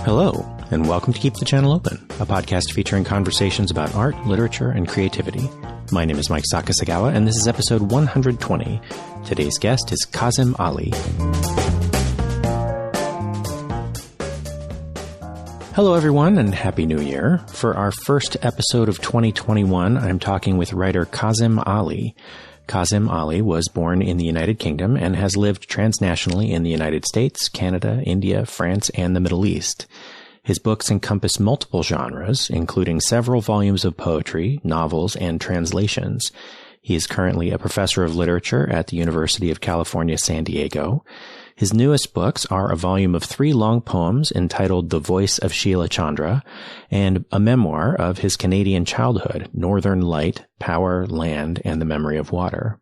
Hello, and welcome to Keep the Channel Open, a podcast featuring conversations about art, literature, and creativity. My name is Mike Sakasagawa, and this is episode 120. Today's guest is Kazim Ali. Hello, everyone, and Happy New Year. For our first episode of 2021, I'm talking with writer Kazim Ali. Kazim Ali was born in the United Kingdom and has lived transnationally in the United States, Canada, India, France, and the Middle East. His books encompass multiple genres, including several volumes of poetry, novels, and translations. He is currently a professor of literature at the University of California, San Diego. His newest books are a volume of 3 long poems entitled The Voice of Sheila Chandra and a memoir of his Canadian childhood, Northern Light, Power, Land, and the Memory of Water.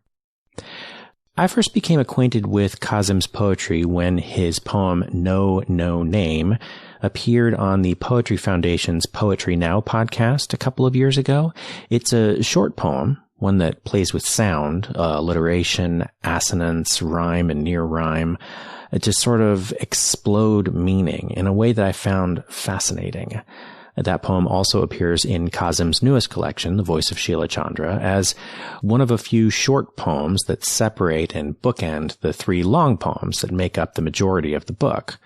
I first became acquainted with Kazim's poetry when his poem No Name appeared on the Poetry Foundation's Poetry Now podcast a couple of years ago. It's a short poem, one that plays with sound, alliteration, assonance, rhyme, and near rhyme, to sort of explode meaning in a way that I found fascinating. That poem also appears in Kazim's newest collection, The Voice of Sheila Chandra, as one of a few short poems that separate and bookend the 3 long poems that make up the majority of the book.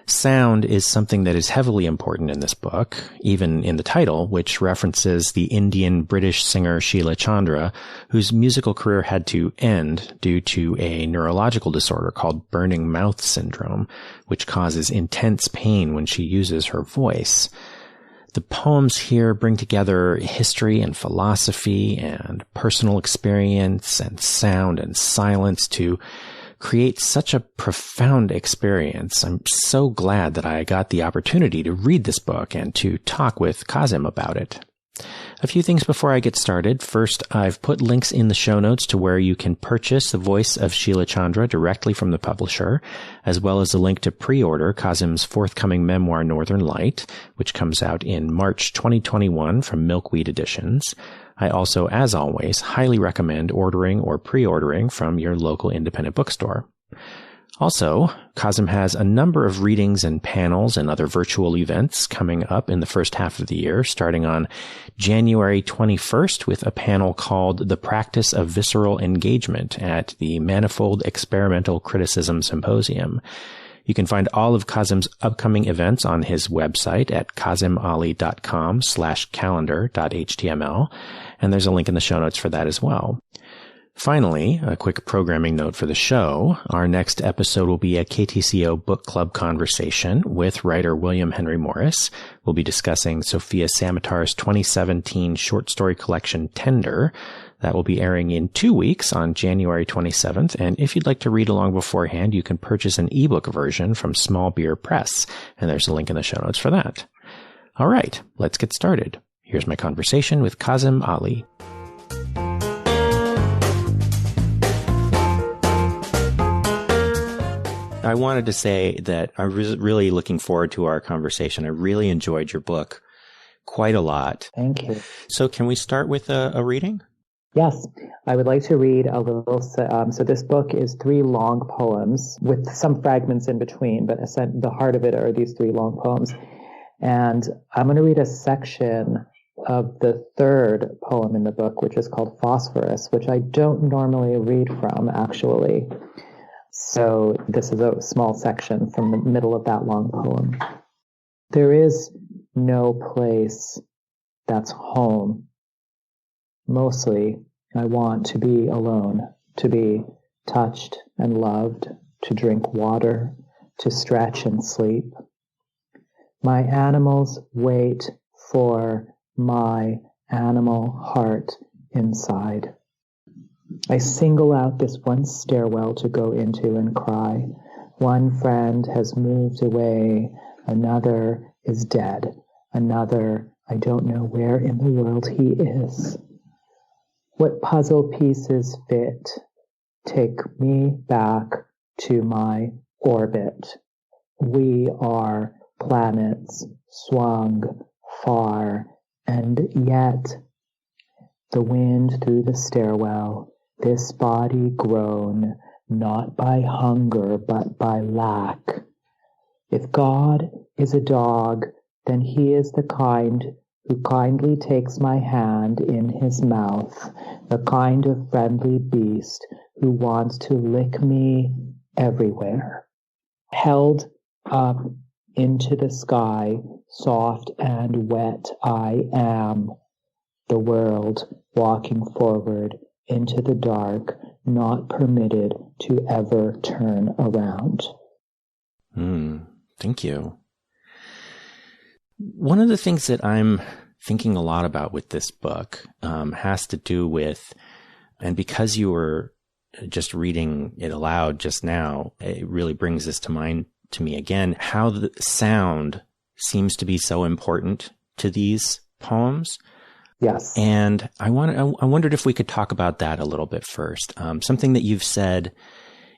Sound is something that is heavily important in this book, even in the title, which references the Indian-British singer Sheila Chandra, whose musical career had to end due to a neurological disorder called burning mouth syndrome, which causes intense pain when she uses her voice. The poems here bring together history and philosophy and personal experience and sound and silence to create such a profound experience. I'm so glad that I got the opportunity to read this book and to talk with Kazim about it. A few things before I get started. First, I've put links in the show notes to where you can purchase The Voice of Sheila Chandra directly from the publisher, as well as a link to pre-order Kazim's forthcoming memoir, Northern Light, which comes out in March 2021 from Milkweed Editions. I also, as always, highly recommend ordering or pre-ordering from your local independent bookstore. Also, Kazim has a number of readings and panels and other virtual events coming up in the first half of the year, starting on January 21st with a panel called The Practice of Visceral Engagement at the Manifold Experimental Criticism Symposium. You can find all of Kazim's upcoming events on his website at kazimali.com/calendar.html, and there's a link in the show notes for that as well. Finally, a quick programming note for the show. Our next episode will be a KTCO Book Club conversation with writer William Henry Morris. We'll be discussing Sofia Samatar's 2017 short story collection, Tender. That will be airing in 2 weeks on January 27th. And if you'd like to read along beforehand, you can purchase an ebook version from Small Beer Press. And there's a link in the show notes for that. All right, let's get started. Here's my conversation with Kazim Ali. I wanted to say that I was really looking forward to our conversation. I really enjoyed your book quite a lot. Thank you. So can we start with a reading? Yes, I would like to read a little. So this book is 3 long poems with some fragments in between, but the heart of it are these 3 long poems. And I'm going to read a section of the 3rd poem in the book, which is called Phosphorus, which I don't normally read from, actually. So this is a small section from the middle of that long poem. There is no place that's home. Mostly, I want to be alone, to be touched and loved, to drink water, to stretch and sleep. My animals wait for my animal heart inside. I single out this one stairwell to go into and cry. One friend has moved away, another is dead, another, I don't know where in the world he is. What puzzle pieces fit? Take me back to my orbit. We are planets swung far, and yet the wind through the stairwell, this body grown, not by hunger but by lack. If God is a dog, then he is the kind who kindly takes my hand in his mouth, the kind of friendly beast who wants to lick me everywhere. Held up into the sky, soft and wet, I am the world walking forward into the dark, not permitted to ever turn around. Thank you. One of the things that I'm thinking a lot about with this book has to do with, and because you were just reading it aloud just now, it really brings this to mind to me again, how the sound seems to be so important to these poems. Yes. And I wondered if we could talk about that a little bit first. Something that you've said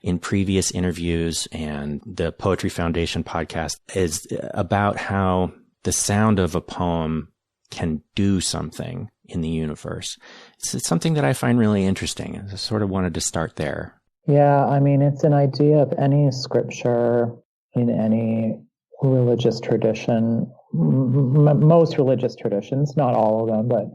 in previous interviews and the Poetry Foundation podcast is about how the sound of a poem can do something in the universe. It's something that I find really interesting. I sort of wanted to start there. Yeah, I mean, it's an idea of any scripture in any religious tradition. Most religious traditions, not all of them, but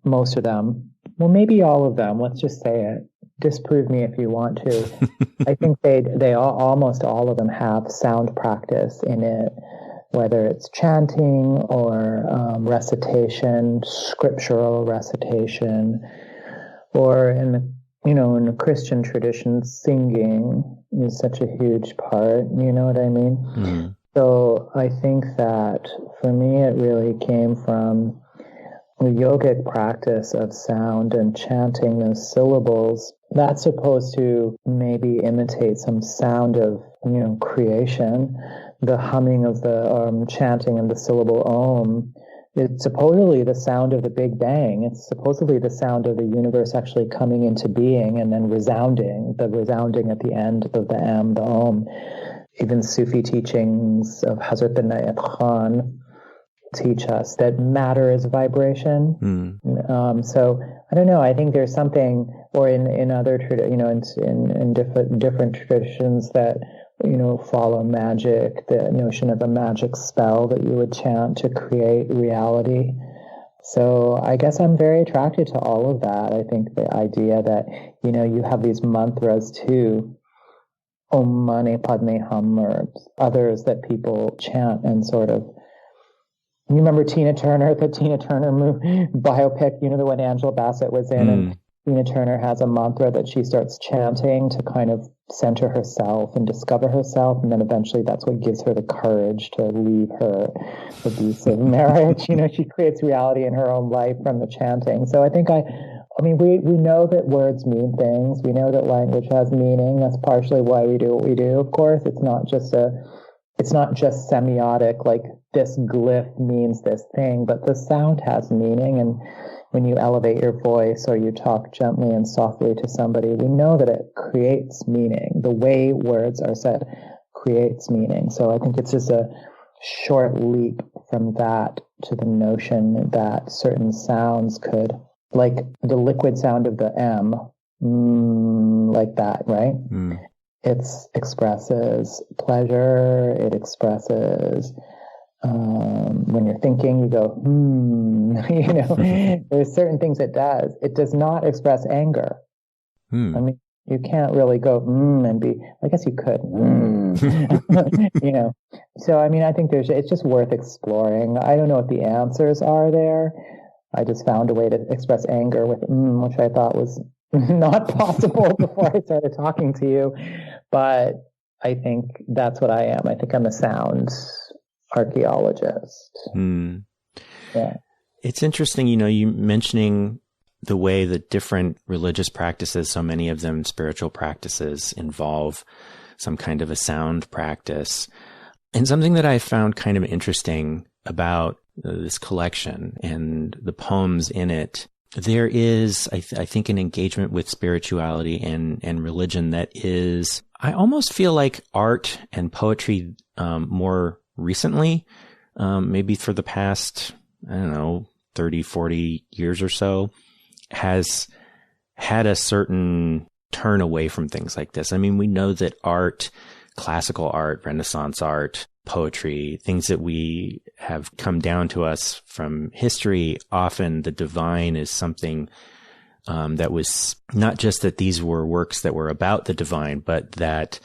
most of them. Well, maybe all of them. Let's just say it. Disprove me if you want to. I think they almost all of them have sound practice in it, whether it's chanting or recitation, scriptural recitation, or in the Christian tradition, singing is such a huge part. You know what I mean? Mm-hmm. So I think that for me, it really came from the yogic practice of sound and chanting those syllables. That's supposed to maybe imitate some sound of, creation. The humming of the chanting of the syllable Om, it's supposedly the sound of the Big Bang. It's supposedly the sound of the universe actually coming into being and then resounding, the resounding at the end of the M, the Om. Even Sufi teachings of Hazrat Inayat Khan teach us that matter is vibration. So I don't know. I think there's something, or in other in different traditions that follow magic, the notion of a magic spell that you would chant to create reality. So I guess I'm very attracted to all of that. I think the idea that you have these mantras too, Om Mani Padme Hum, or others that people chant and sort of. You remember Tina Turner, the Tina Turner biopic, the one Angela Bassett was in, and Tina Turner has a mantra that she starts chanting to kind of center herself and discover herself, and then eventually that's what gives her the courage to leave her abusive marriage. She creates reality in her own life from the chanting. So I think we know that words mean things. We know that language has meaning. That's partially why we do what we do. Of course, it's not just semiotic, like this glyph means this thing, but the sound has meaning. And when you elevate your voice or you talk gently and softly to somebody, we know that it creates meaning. The way words are said creates meaning. So I think it's just a short leap from that to the notion that certain sounds could, like the liquid sound of the M, like that, right? It expresses pleasure. It expresses, when you're thinking, you go, there's certain things it does. It does not express anger. I mean, you can't really go, and be, I guess you could, So, I mean, I think it's just worth exploring. I don't know what the answers are there. I just found a way to express anger with, which I thought was not possible before I started talking to you, but I think that's what I am. I think I'm a sound archaeologist. Yeah. It's interesting, you mentioning the way that different religious practices, so many of them spiritual practices, involve some kind of a sound practice. And something that I found kind of interesting about this collection and the poems in it, there is, I think, an engagement with spirituality and religion that is, I almost feel like art and poetry more recently, maybe for the past, 30, 40 years or so, has had a certain turn away from things like this. I mean, we know that art classical art, Renaissance art, poetry, things that we have come down to us from history, often the divine is something that was not just that these were works that were about the divine, but that,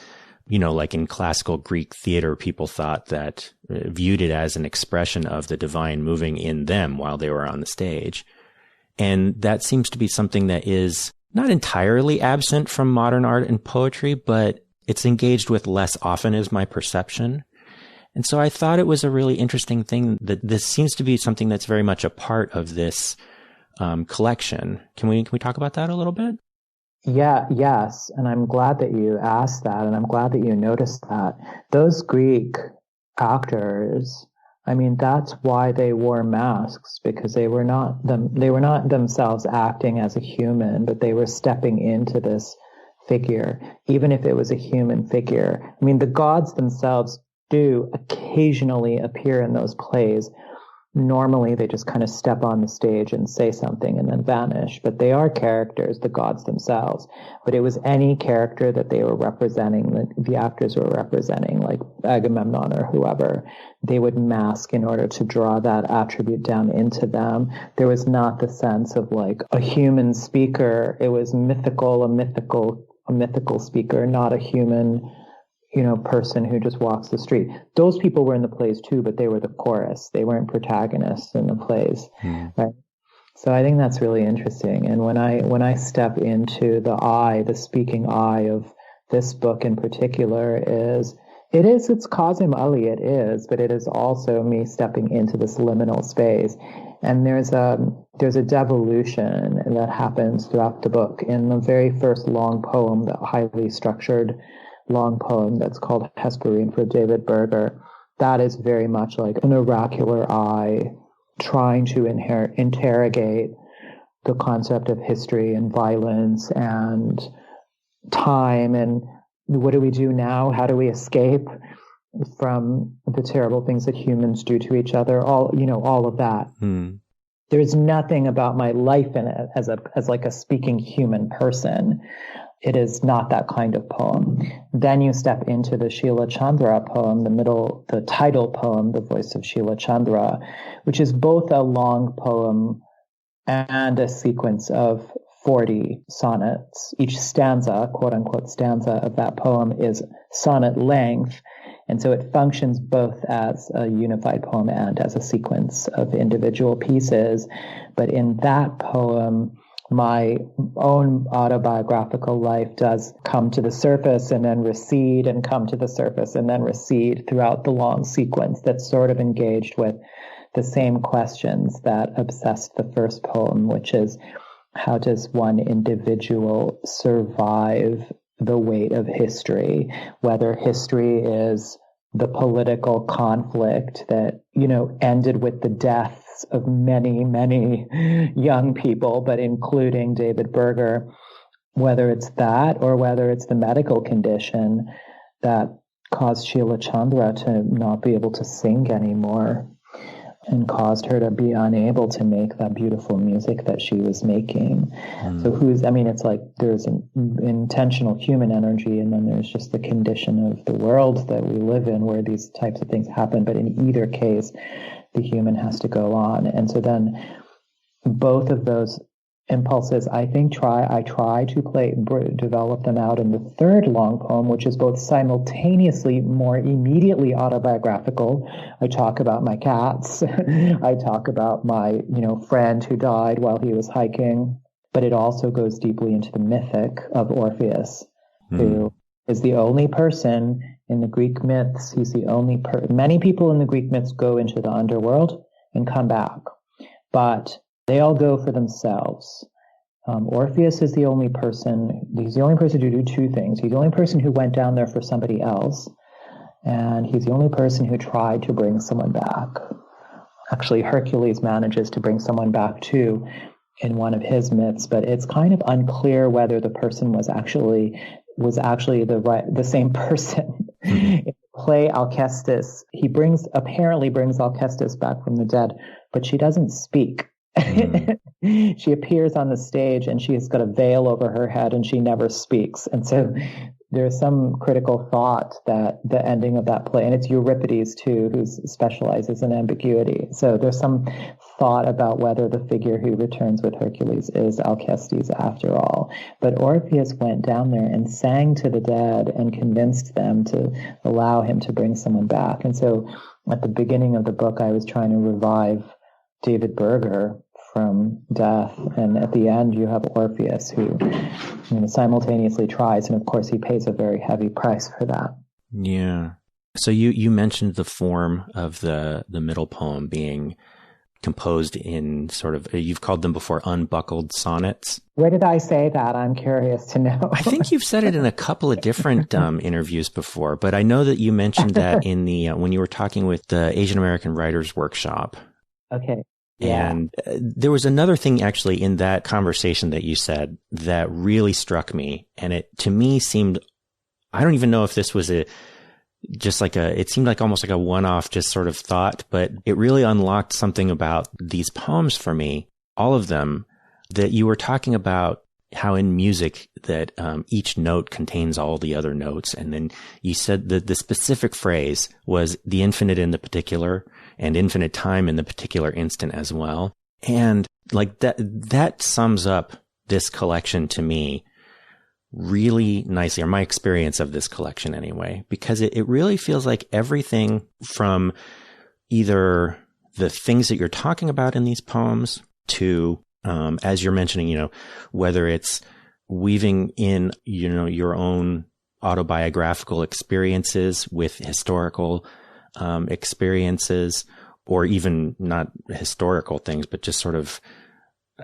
like in classical Greek theater, people thought that viewed it as an expression of the divine moving in them while they were on the stage. And that seems to be something that is not entirely absent from modern art and poetry, but it's engaged with less often is my perception. And so I thought it was a really interesting thing that this seems to be something that's very much a part of this collection. Can we talk about that a little bit? Yes. And I'm glad that you asked that. And I'm glad that you noticed that. Those Greek actors, that's why they wore masks, because they were not themselves acting as a human, but they were stepping into this figure, even if it was a human figure. The gods themselves do occasionally appear in those plays. Normally, they just kind of step on the stage and say something and then vanish. But they are characters, the gods themselves. But it was any character that they were representing, that the actors were representing, like Agamemnon or whoever, they would mask in order to draw that attribute down into them. There was not the sense of like a human speaker. It was a mythical speaker, not a human person who just walks the street. Those people were in the plays too, but they were the chorus. They weren't protagonists in the plays. Right? So I think that's really interesting. And when I step into the speaking I of this book in particular it's Kazim Ali, it is, but it is also me stepping into this liminal space. And there's a devolution that happens throughout the book. In the very first long poem, the highly structured long poem that's called Hesperine for David Berger, that is very much like an oracular eye trying to interrogate the concept of history and violence and time and what do we do now? How do we escape from the terrible things that humans do to each other? All of that. There's nothing about my life in it as like a speaking human person. It is not that kind of poem. Then you step into the Sheila Chandra poem, the title poem, The Voice of Sheila Chandra, which is both a long poem and a sequence of 40 sonnets. Each stanza, quote unquote stanza of that poem is sonnet length. And so it functions both as a unified poem and as a sequence of individual pieces. But in that poem, my own autobiographical life does come to the surface and then recede and come to the surface and then recede throughout the long sequence that's sort of engaged with the same questions that obsessed the first poem, which is how does one individual survive the weight of history, whether history is the political conflict that, ended with the deaths of many, many young people, but including David Berger, whether it's that or whether it's the medical condition that caused Sheila Chandra to not be able to sing anymore and caused her to be unable to make that beautiful music that she was making. So it's like there's an intentional human energy, and then there's just the condition of the world that we live in where these types of things happen. But in either case, the human has to go on. And so then both of those impulses, I try to develop them out in the third long poem, which is both simultaneously more immediately autobiographical. I talk about my cats. I talk about my, friend who died while he was hiking, but it also goes deeply into the mythic of Orpheus, who is the only person in the Greek myths. He's the only many people in the Greek myths go into the underworld and come back, but they all go for themselves. Orpheus is the only person. He's the only person to do two things. He's the only person who went down there for somebody else, and he's the only person who tried to bring someone back. Actually, Hercules manages to bring someone back too in one of his myths, but it's kind of unclear whether the person was actually the same person. In the play Alcestis, he apparently brings Alcestis back from the dead, but she doesn't speak. She appears on the stage and she has got a veil over her head and she never speaks. And so there's some critical thought that the ending of that play, and it's Euripides too, who specializes in ambiguity. So there's some thought about whether the figure who returns with Hercules is Alcestis after all. But Orpheus went down there and sang to the dead and convinced them to allow him to bring someone back. And so at the beginning of the book, I was trying to revive David Berger from death, and at the end you have Orpheus who simultaneously tries, and of course he pays a very heavy price for that. Yeah. So you mentioned the form of the middle poem being composed in sort of, you've called them before unbuckled sonnets. Where did I say that? I'm curious to know. I think you've said it in a couple of different interviews before, but I know that you mentioned that in the when you were talking with the Asian American Writers Workshop. Okay. Yeah. And there was another thing actually in that conversation that you said that really struck me. And it, to me, seemed, I don't even know if this was it seemed like almost like a one-off just sort of thought, but it really unlocked something about these poems for me, all of them, that you were talking about how in music that each note contains all the other notes. And then you said that the specific phrase was the infinite in the particular, and infinite time in the particular instant as well. And like that sums up this collection to me really nicely, or my experience of this collection anyway, because it really feels like everything from either the things that you're talking about in these poems to, as you're mentioning, whether it's weaving in, your own autobiographical experiences with historical experiences, or even not historical things, but just sort of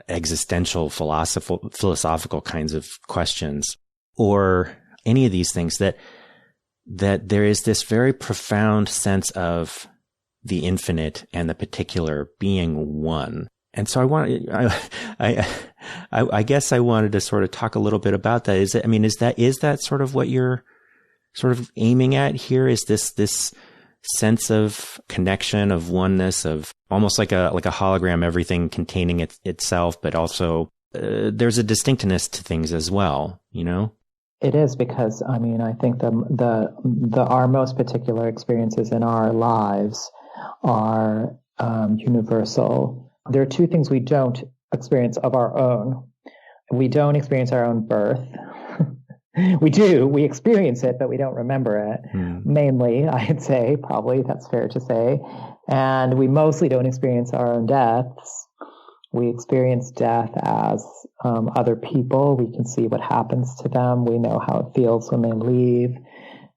existential, philosophical kinds of questions, or any of these things, that there is this very profound sense of the infinite and the particular being one. And so I guess I wanted to sort of talk a little bit about that. Is that sort of what you're sort of aiming at here? Is this sense of connection, of oneness, of almost like a hologram, everything containing itself, but also there's a distinctness to things as well, It is, because I think our most particular experiences in our lives are universal. There are two things we don't experience of our own. We don't experience our own birth. We experience it, but we don't remember it. Mainly, I'd say, probably, that's fair to say. And we mostly don't experience our own deaths. We experience death as other people. We can see what happens to them. We know how it feels when they leave.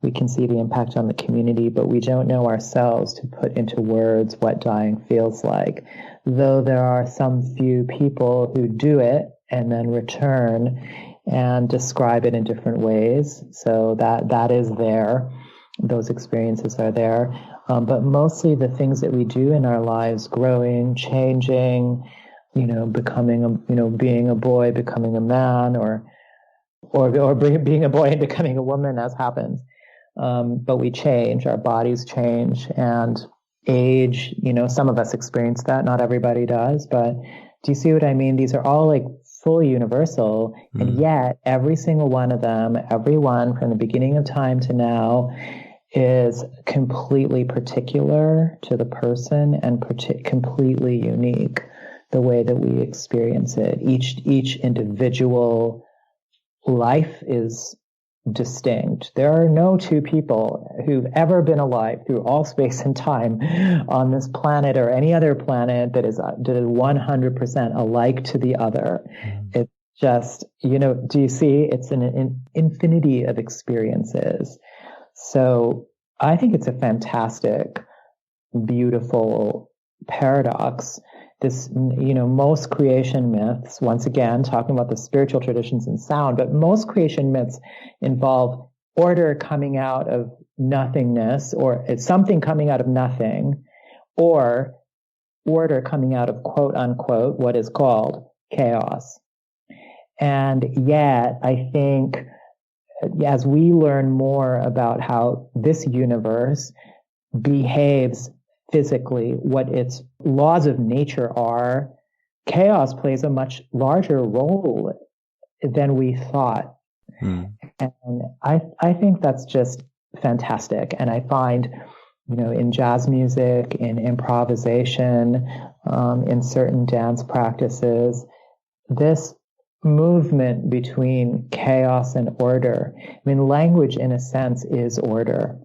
We can see the impact on the community, but we don't know ourselves to put into words what dying feels like. Though there are some few people who do it and then return and describe it in different ways. So that is there. Those experiences are there. But mostly the things that we do in our lives, growing, changing, becoming being a boy, becoming a man, or being a boy and becoming a woman, as happens. But we change, our bodies change, and age, some of us experience that, not everybody does, but do you see what I mean? These are all like fully universal, and yet every single one of them, everyone from the beginning of time to now, is completely particular to the person and completely unique, the way that we experience it. Each individual life is distinct. There are no two people who've ever been alive through all space and time on this planet or any other planet that is 100% alike to the other. It's just, do you see? It's an infinity of experiences. So I think it's a fantastic, beautiful paradox. This, most creation myths, once again, talking about the spiritual traditions and sound, but most creation myths involve order coming out of nothingness, or it's something coming out of nothing, or order coming out of quote unquote what is called chaos. And yet, I think as we learn more about how this universe behaves physically, what its laws of nature are, chaos plays a much larger role than we thought. And I think that's just fantastic. And I find, in jazz music, in improvisation, in certain dance practices, this movement between chaos and order. I mean, language, in a sense, is order.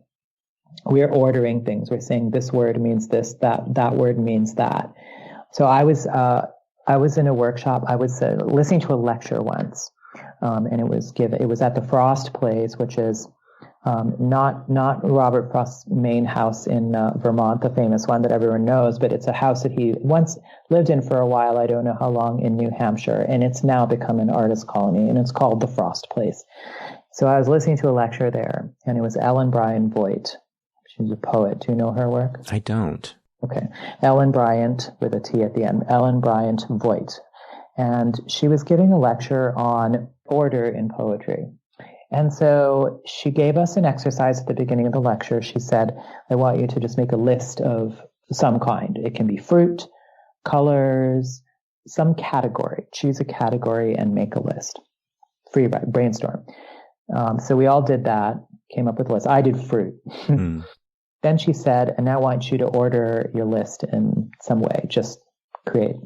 We're ordering things. We're saying this word means this, that word means that. So I was in a workshop. I was listening to a lecture once, and it was at the Frost Place, which is not Robert Frost's main house in Vermont, the famous one that everyone knows, but it's a house that he once lived in for a while. I don't know how long, in New Hampshire, and it's now become an artist colony, and it's called the Frost Place. So I was listening to a lecture there, and it was Ellen Bryant Voigt. She's a poet. Do you know her work? I don't. Okay. Ellen Bryant, with a T at the end. Ellen Bryant Voigt. And she was giving a lecture on order in poetry. And so she gave us an exercise at the beginning of the lecture. She said, I want you to just make a list of some kind. It can be fruit, colors, some category. Choose a category and make a list. Free brainstorm. So we all did that, came up with a list. I did fruit. Then she said, and now I want you to order your list in some way, just create.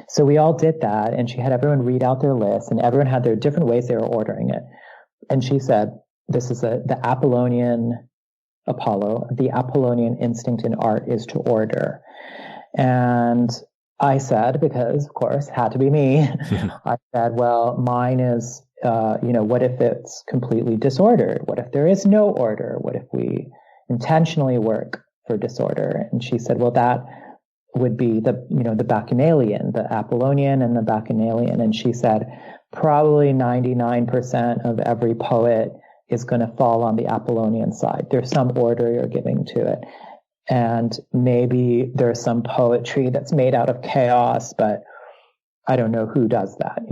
So we all did that, and she had everyone read out their list, and everyone had their different ways they were ordering it. And she said, this is the Apollonian instinct in art is to order. And I said, because of course, had to be me, I said, well, mine is, what if it's completely disordered? What if there is no order? What if we intentionally work for disorder? And she said, well, that would be the Bacchanalian, the Apollonian and the Bacchanalian. And she said, probably 99% of every poet is going to fall on the Apollonian side. There's some order you're giving to it. And maybe there's some poetry that's made out of chaos, but I don't know who does that,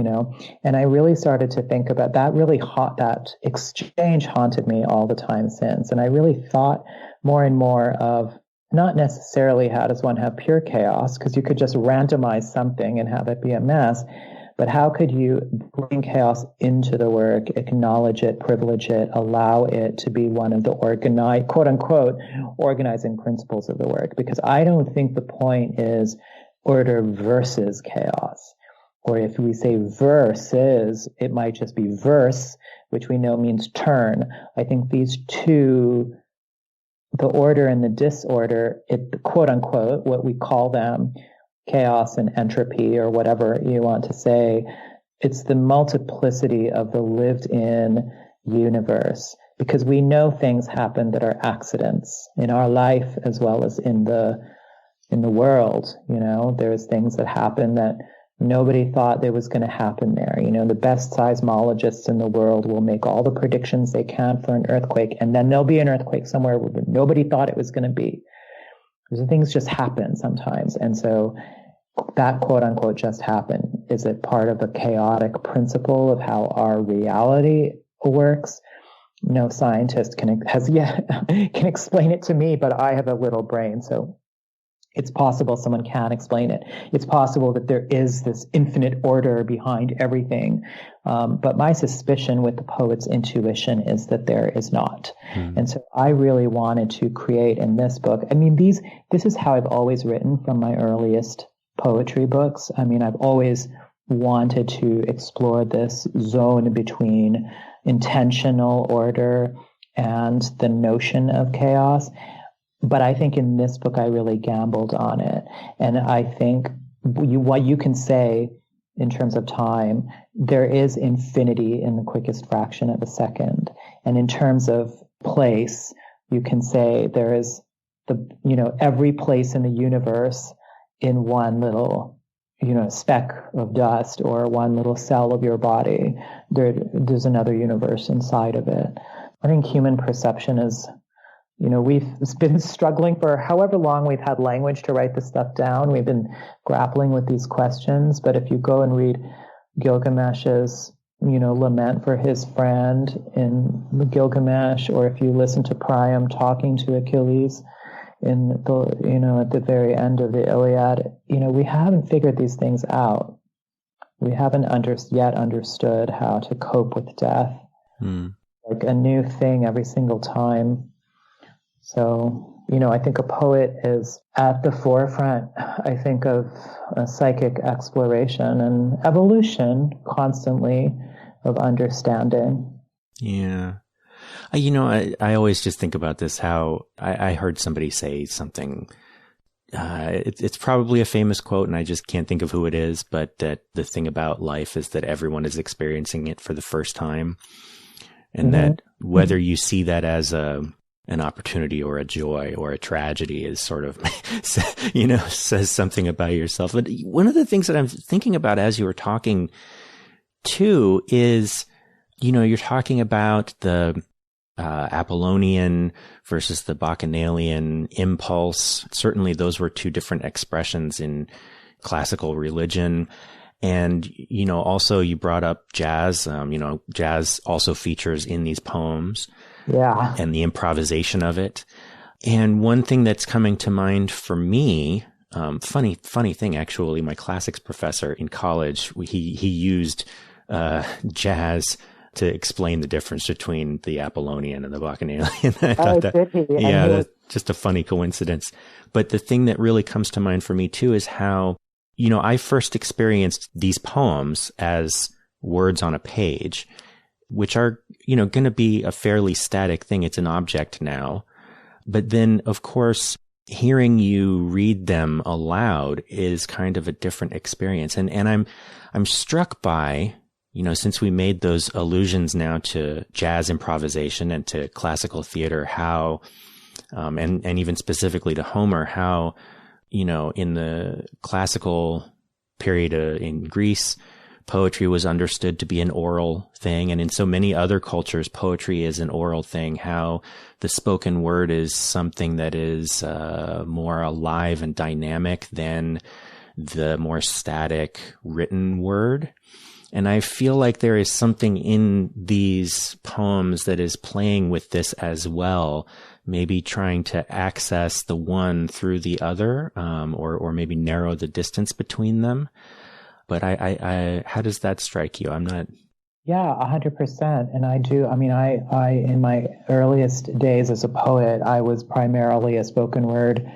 And I really started to think about that. That exchange haunted me all the time since. And I really thought more and more of not necessarily how does one have pure chaos, because you could just randomize something and have it be a mess. But how could you bring chaos into the work, acknowledge it, privilege it, allow it to be one of the quote unquote, organizing principles of the work? Because I don't think the point is order versus chaos. Or if we say verses, it might just be verse, which we know means turn. I think these two, the order and the disorder, quote unquote, what we call them, chaos and entropy or whatever you want to say, it's the multiplicity of the lived in universe, because we know things happen that are accidents in our life as well as in the world. There's things that happen that nobody thought there was going to happen there. The best seismologists in the world will make all the predictions they can for an earthquake, and then there'll be an earthquake somewhere where nobody thought it was going to be. Things just happen sometimes. And so that quote unquote just happened. Is it part of a chaotic principle of how our reality works? No scientist can explain it to me, but I have a little brain. So it's possible someone can explain it. It's possible that there is this infinite order behind everything. But my suspicion with the poet's intuition is that there is not. And so I really wanted to create in this book. I mean, this is how I've always written from my earliest poetry books. I mean, I've always wanted to explore this zone between intentional order and the notion of chaos. But I think in this book, I really gambled on it. And I think what you can say in terms of time, there is infinity in the quickest fraction of a second. And in terms of place, you can say there is every place in the universe in one little, speck of dust or one little cell of your body. There's another universe inside of it. I think human perception is, we've been struggling for however long we've had language to write this stuff down. We've been grappling with these questions. But if you go and read Gilgamesh's, lament for his friend in Gilgamesh, or if you listen to Priam talking to Achilles in the, at the very end of the Iliad, we haven't figured these things out. We haven't yet understood how to cope with death like a new thing every single time. So, I think a poet is at the forefront, I think, of a psychic exploration and evolution constantly of understanding. Yeah. I always just think about this, how I heard somebody say something, it's probably a famous quote and I just can't think of who it is, but that the thing about life is that everyone is experiencing it for the first time. And that whether you see that as an opportunity or a joy or a tragedy is sort of, says something about yourself. But one of the things that I'm thinking about as you were talking too is, you're talking about the Apollonian versus the Bacchanalian impulse. Certainly those were two different expressions in classical religion. And, also you brought up jazz. Jazz also features in these poems. Yeah. And the improvisation of it. And one thing that's coming to mind for me, funny thing, actually, my classics professor in college, he used jazz to explain the difference between the Apollonian and the Bacchanalian. I thought that's just a funny coincidence. But the thing that really comes to mind for me too is how, I first experienced these poems as words on a page, which are, going to be a fairly static thing. It's an object now. But then, of course, hearing you read them aloud is kind of a different experience. And I'm struck by, since we made those allusions now to jazz improvisation and to classical theater, how, and even specifically to Homer, how, in the classical period in Greece, poetry was understood to be an oral thing. And in so many other cultures, poetry is an oral thing, how the spoken word is something that is more alive and dynamic than the more static written word. And I feel like there is something in these poems that is playing with this as well, maybe trying to access the one through the other, or maybe narrow the distance between them. But I how does that strike you? I'm not. Yeah, 100%. And I do. I mean, I in my earliest days as a poet, I was primarily a spoken word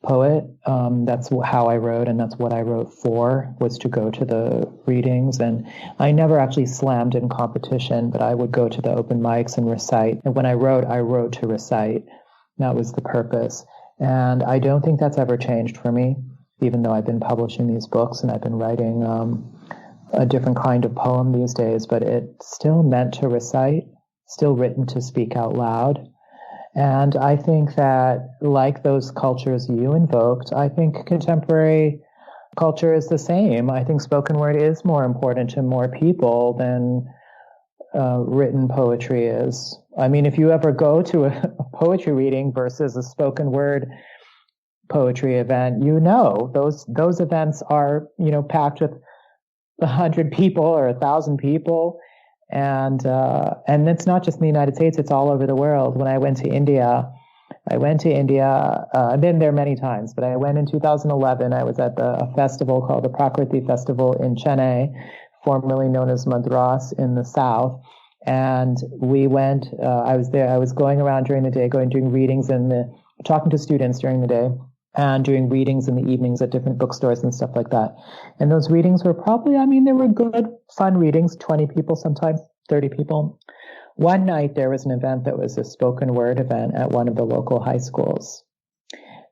poet. That's how I wrote, and that's what I wrote for, was to go to the readings. And I never actually slammed in competition, but I would go to the open mics and recite. And when I wrote to recite. That was the purpose. And I don't think that's ever changed for me, even though I've been publishing these books and I've been writing a different kind of poem these days, but it's still meant to recite, still written to speak out loud. And I think that, like those cultures you invoked, I think contemporary culture is the same. I think spoken word is more important to more people than written poetry is. I mean, if you ever go to a poetry reading versus a spoken word poetry event, those events are, packed with 100 people or 1,000 people. And it's not just in the United States, it's all over the world. When I went to India, I've been there many times, but I went in 2011. I was at a festival called the Prakriti Festival in Chennai, formerly known as Madras in the south. And we went, I was there, I was going around during the day, doing readings talking to students during the day and doing readings in the evenings at different bookstores and stuff like that. And those readings were probably, they were good, fun readings, 20 people, sometimes 30 people. One night there was an event that was a spoken word event at one of the local high schools.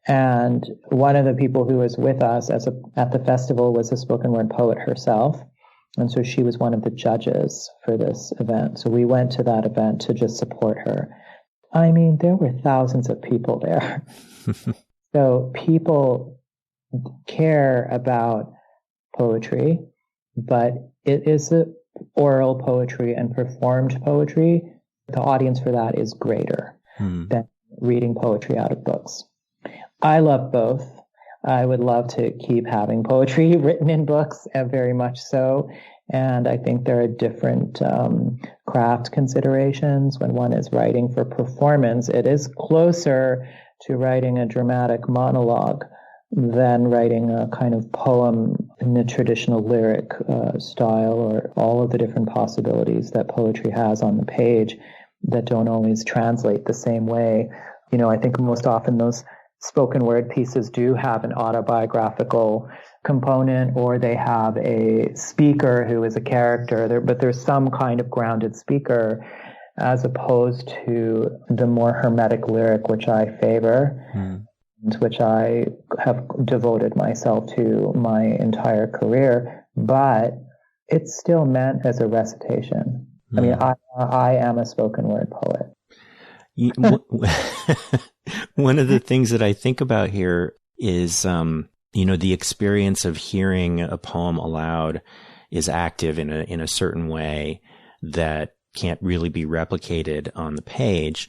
And one of the people who was with us at the festival was a spoken word poet herself. And so she was one of the judges for this event. So we went to that event to just support her. There were thousands of people there. So people care about poetry, but it is oral poetry and performed poetry. The audience for that is greater than reading poetry out of books. I love both. I would love to keep having poetry written in books, very much so. And I think there are different craft considerations. When one is writing for performance, it is closer to writing a dramatic monologue than writing a kind of poem in the traditional lyric style, or all of the different possibilities that poetry has on the page that don't always translate the same way. I think most often those spoken word pieces do have an autobiographical component, or they have a speaker who is a character there, but there's some kind of grounded speaker, as opposed to the more hermetic lyric, which I favor, which I have devoted myself to my entire career, but it's still meant as a recitation. I mean, I am a spoken word poet. One of the things that I think about here is, the experience of hearing a poem aloud is active in a certain way that can't really be replicated on the page.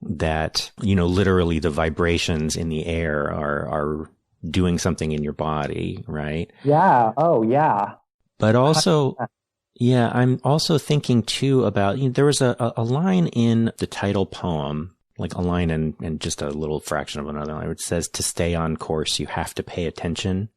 That, literally the vibrations in the air are doing something in your body, right? Yeah. Oh, yeah. But also, yeah, I'm also thinking too about, there was a line in the title poem, like a line and just a little fraction of another line, which says, to stay on course, you have to pay attention.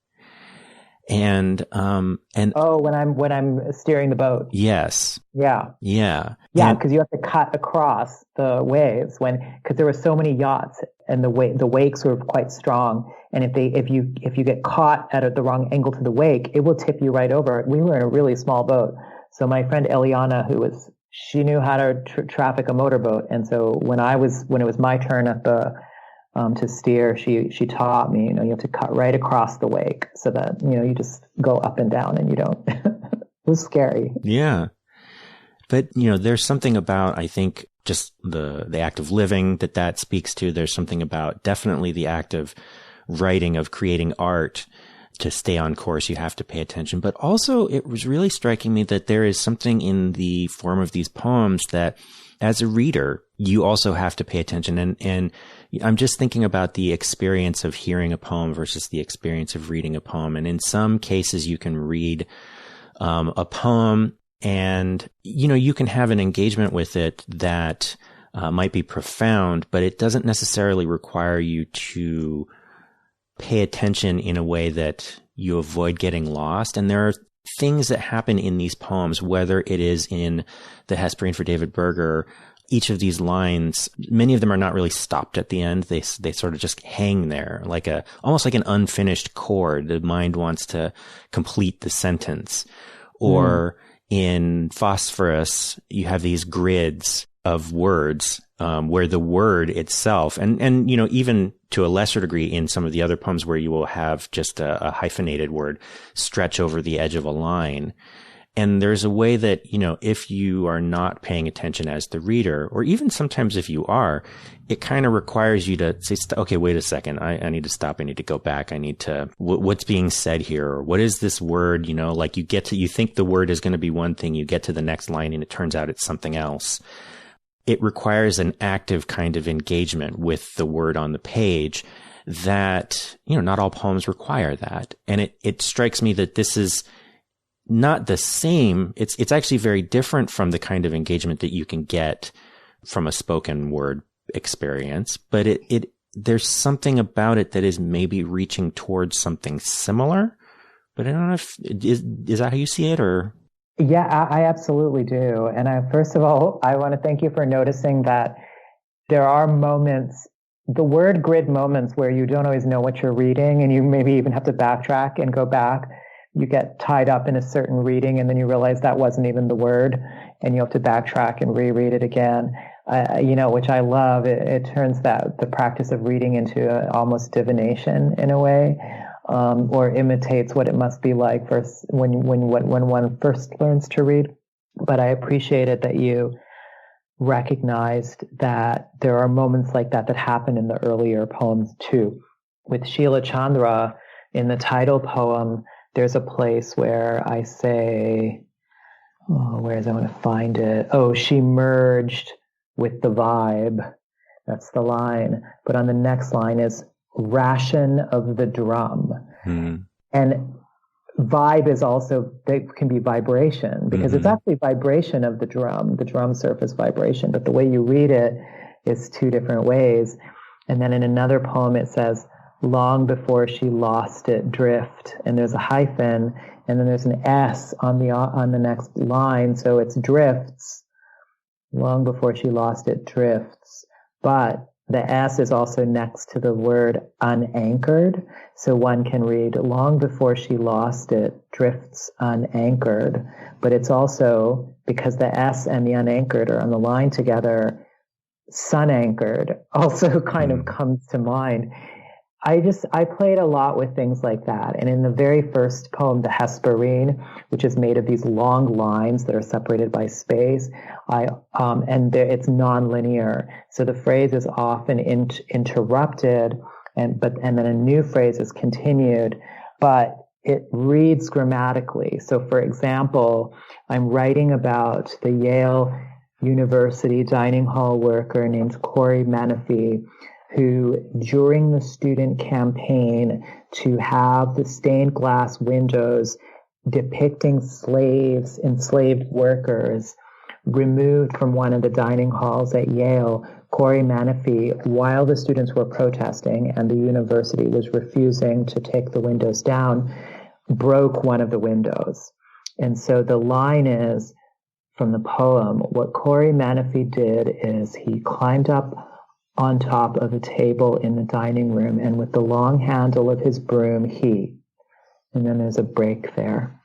And when I'm steering the boat. Yes. Yeah. Yeah. Yeah. Because you have to cut across the waves because there were so many yachts and the wakes were quite strong. And if you get caught at the wrong angle to the wake, it will tip you right over. We were in a really small boat. So my friend Eliana, she knew how to traffic a motorboat. And so when it was my turn at to steer, she taught me, you have to cut right across the wake so that, you just go up and down and you don't, it was scary. Yeah. But, there's something about, I think, just the act of living that speaks to. There's something about definitely the act of writing, of creating art. To stay on course, you have to pay attention. But also, it was really striking me that there is something in the form of these poems that, as a reader, you also have to pay attention. And I'm just thinking about the experience of hearing a poem versus the experience of reading a poem. And in some cases, you can read a poem and, you can have an engagement with it that might be profound, but it doesn't necessarily require you to pay attention in a way that you avoid getting lost. And there are things that happen in these poems, whether it is in The Hesperian for David Berger, each of these lines, many of them are not really stopped at the end. They sort of just hang there almost like an unfinished chord. The mind wants to complete the sentence. Or in Phosphorus, you have these grids of words, where the word itself, and even to a lesser degree in some of the other poems where you will have just a hyphenated word stretch over the edge of a line. And there's a way that, if you are not paying attention as the reader, or even sometimes if you are, it kind of requires you to say, okay, wait a second. I need to stop. I need to go back. I need to, what's being said here? Or what is this word? Like you think the word is going to be one thing, you get to the next line and it turns out it's something else. It requires an active kind of engagement with the word on the page that, not all poems require that. And it strikes me that this is not the same. It's actually very different from the kind of engagement that you can get from a spoken word experience, but there's something about it that is maybe reaching towards something similar, but I don't know if, is that how you see it, or? Yeah, I absolutely do. And first of all, I want to thank you for noticing that there are moments, the word grid moments, where you don't always know what you're reading and you maybe even have to backtrack and go back. You get tied up in a certain reading and then you realize that wasn't even the word and you have to backtrack and reread it again, which I love. It turns the practice of reading into almost divination in a way. Or imitates what it must be like first when one first learns to read. But I appreciated that you recognized that there are moments like that happen in the earlier poems too. With Sheila Chandra, in the title poem, there's a place where I say, where is I want to find it? Oh, she merged with the vibe. That's the line. But on the next line is ration of the drum. And vibe is also, they can be vibration, because it's actually vibration of the drum surface vibration, but the way you read it is two different ways. And then in another poem it says long before she lost it, drift, and there's a hyphen, and then there's an S on the next line, so it's drifts. Long before she lost it, drifts. But the S is also next to the word unanchored, so one can read long before she lost it, drifts unanchored. But it's also, because the S and the unanchored are on the line together, sun anchored also kind of comes to mind. I played a lot with things like that. And in the very first poem, The Hesperine, which is made of these long lines that are separated by space, it's nonlinear. So the phrase is often interrupted, and then a new phrase is continued, but it reads grammatically. So for example, I'm writing about the Yale University dining hall worker named Corey Menifee, who, during the student campaign to have the stained glass windows depicting slaves, enslaved workers, removed from one of the dining halls at Yale, Corey Menifee, while the students were protesting and the university was refusing to take the windows down, broke one of the windows. And so the line is, from the poem, what Corey Menifee did is he climbed up on top of a table in the dining room, and with the long handle of his broom, and then there's a break there.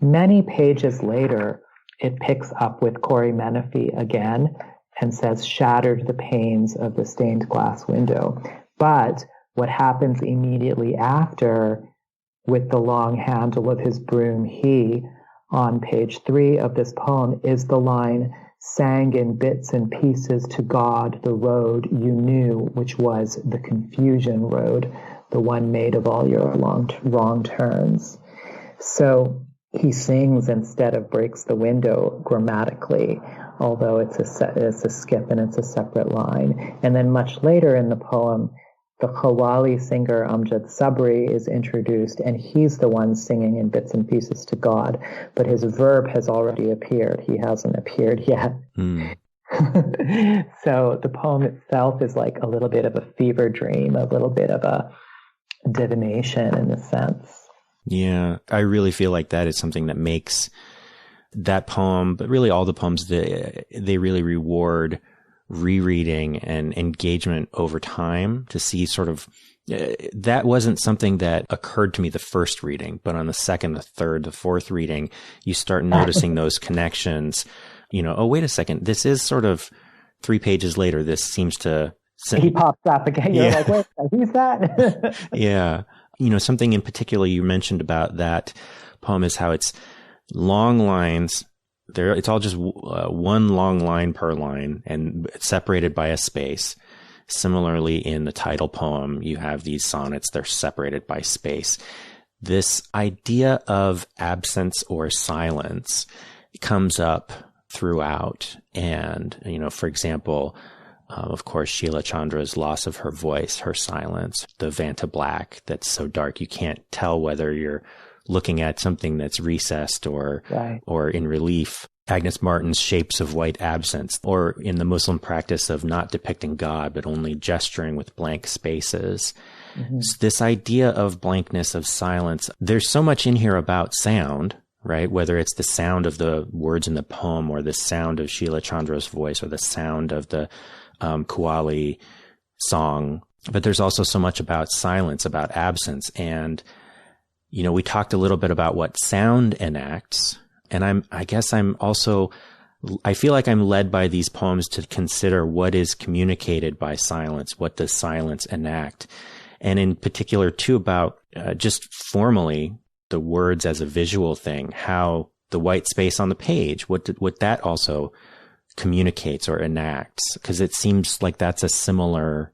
Many pages later, it picks up with Corey Menifee again and says, shattered the panes of the stained glass window. But what happens immediately after, with the long handle of his broom, on page 3 of this poem, is the line, sang in bits and pieces to God the road you knew, which was the confusion road, the one made of all your wrong turns. So he sings instead of breaks the window grammatically, although it's a skip and it's a separate line. And then much later in the poem, the Qawwali singer Amjad Sabri is introduced, and he's the one singing in bits and pieces to God, but his verb has already appeared. He hasn't appeared yet. So the poem itself is like a little bit of a fever dream, a little bit of a divination in a sense. Yeah, I really feel like that is something that makes that poem, but really all the poems, they really reward rereading and engagement over time to see sort of, that wasn't something that occurred to me the first reading, but on the second, the third, the fourth reading, you start noticing those connections, oh, wait a second, this is sort of 3 pages later, this seems to... He pops up again, you're like, wait, who's that? Yeah. Something in particular you mentioned about that poem is how it's long lines. It's all just one long line per line and separated by a space. Similarly, in the title poem, you have these sonnets, they're separated by space. This idea of absence or silence comes up throughout. And, for example, of course, Sheila Chandra's loss of her voice, her silence, the Vanta black that's so dark you can't tell whether you're looking at something that's recessed or in relief. Agnes Martin's shapes of white absence, or in the Muslim practice of not depicting God, but only gesturing with blank spaces. Mm-hmm. So this idea of blankness of silence, there's so much in here about sound, right? Whether it's the sound of the words in the poem or the sound of Sheila Chandra's voice or the sound of the Qawwali song. But there's also so much about silence, about absence. And we talked a little bit about what sound enacts, and I feel like I'm led by these poems to consider what is communicated by silence, what does silence enact, and in particular too about just formally the words as a visual thing, how the white space on the page, what that also communicates or enacts, because it seems like that's a similar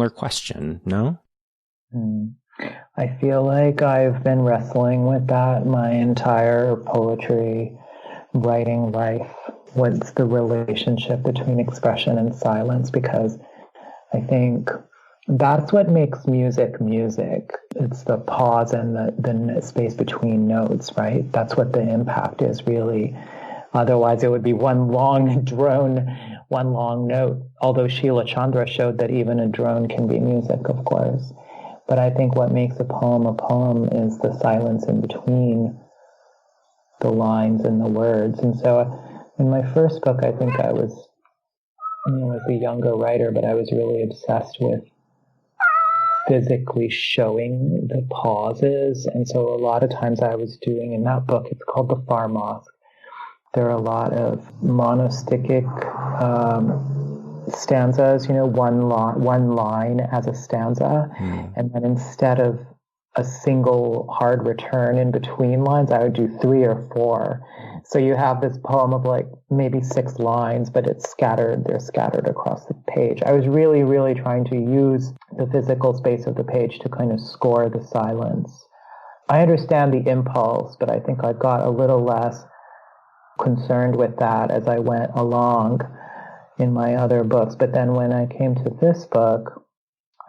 question, no? I feel like I've been wrestling with that my entire poetry writing life. What's the relationship between expression and silence? Because I think that's what makes music music. It's the pause and the space between notes, right? That's what the impact is really. Otherwise, it would be one long drone, one long note. Although Sheila Chandra showed that even a drone can be music, of course. But I think what makes a poem is the silence in between the lines and the words. And so in my first book, I think I was, as a younger writer, but I was really obsessed with physically showing the pauses. And so a lot of times I was doing, in that book, it's called The Far Mosque, there are a lot of monostychic stanzas, one line as a stanza. And then instead of a single hard return in between lines, I would do 3 or 4. So you have this poem of like maybe 6 lines, but they're scattered across the page. I was really, really trying to use the physical space of the page to kind of score the silence. I understand the impulse, but I think I got a little less concerned with that as I went along in my other books. But then when I came to this book,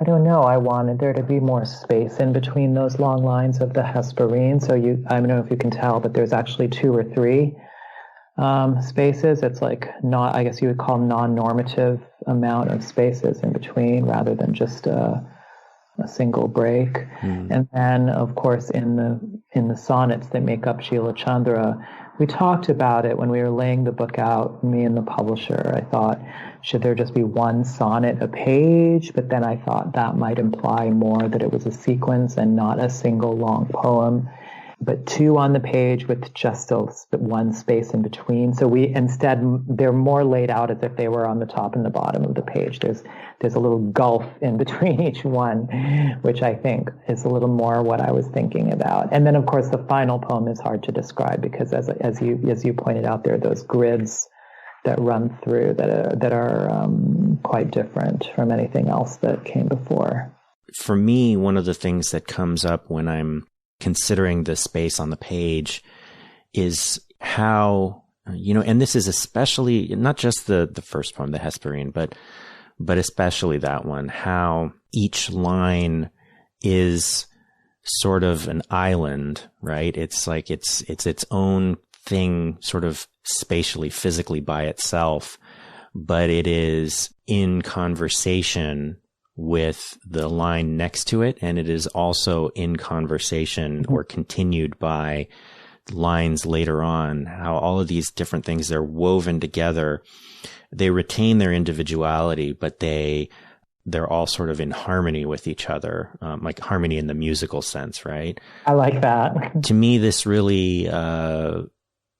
I don't know, I wanted there to be more space in between those long lines of the Hesperine. So I don't know if you can tell, but there's actually 2 or 3 spaces. It's like not, I guess you would call non-normative amount of spaces in between rather than just a single break. And then, of course, in the sonnets that make up Sheila Chandra, we talked about it when we were laying the book out, me and the publisher. I thought, should there just be 1 sonnet a page? But then I thought that might imply more that it was a sequence and not a single long poem, but 2 on the page with just 1 space in between. So they're more laid out as if they were on the top and the bottom of the page. There's a little gulf in between each one, which I think is a little more what I was thinking about. And then, of course, the final poem is hard to describe because, as you pointed out, there are those grids that run through that are quite different from anything else that came before. For me, one of the things that comes up when I'm considering the space on the page is how, and this is especially not just the first poem, the Hesperine, but especially that one, how each line is sort of an island, right? It's like it's its own thing, sort of spatially, physically by itself, but it is in conversation with the line next to it, and it is also in conversation or continued by lines later on. How all of these different things, they're woven together. They retain their individuality, but they're all sort of in harmony with each other, like harmony in the musical sense, right? I like that. To me, this really,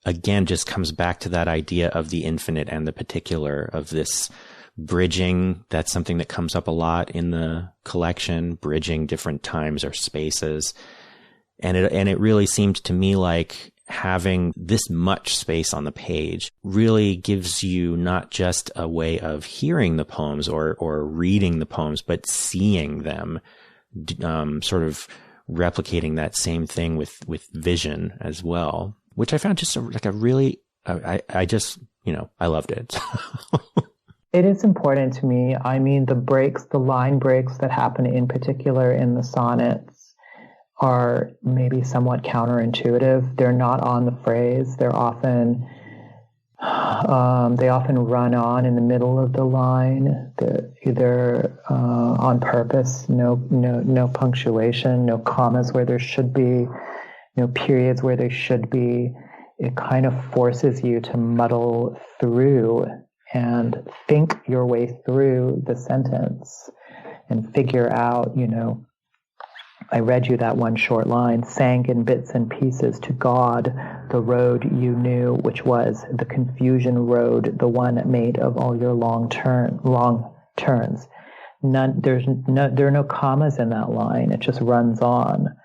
again, just comes back to that idea of the infinite and the particular, of this bridging. That's something that comes up a lot in the collection, bridging different times or spaces. And it really seemed to me like having this much space on the page really gives you not just a way of hearing the poems or reading the poems, but seeing them, sort of replicating that same thing with vision as well, which I found just like a really, I just, I loved it. It is important to me. I mean, the line breaks that happen in particular in the sonnets are maybe somewhat counterintuitive. They're not on the phrase. They often run on in the middle of the line. They're either on purpose, no punctuation, no commas where there should be, no periods where there should be. It kind of forces you to muddle through and think your way through the sentence and figure out, I read you that one short line, sank in bits and pieces to God, the road you knew, which was the confusion road, the one made of all your long turns. There are no commas in that line. It just runs on.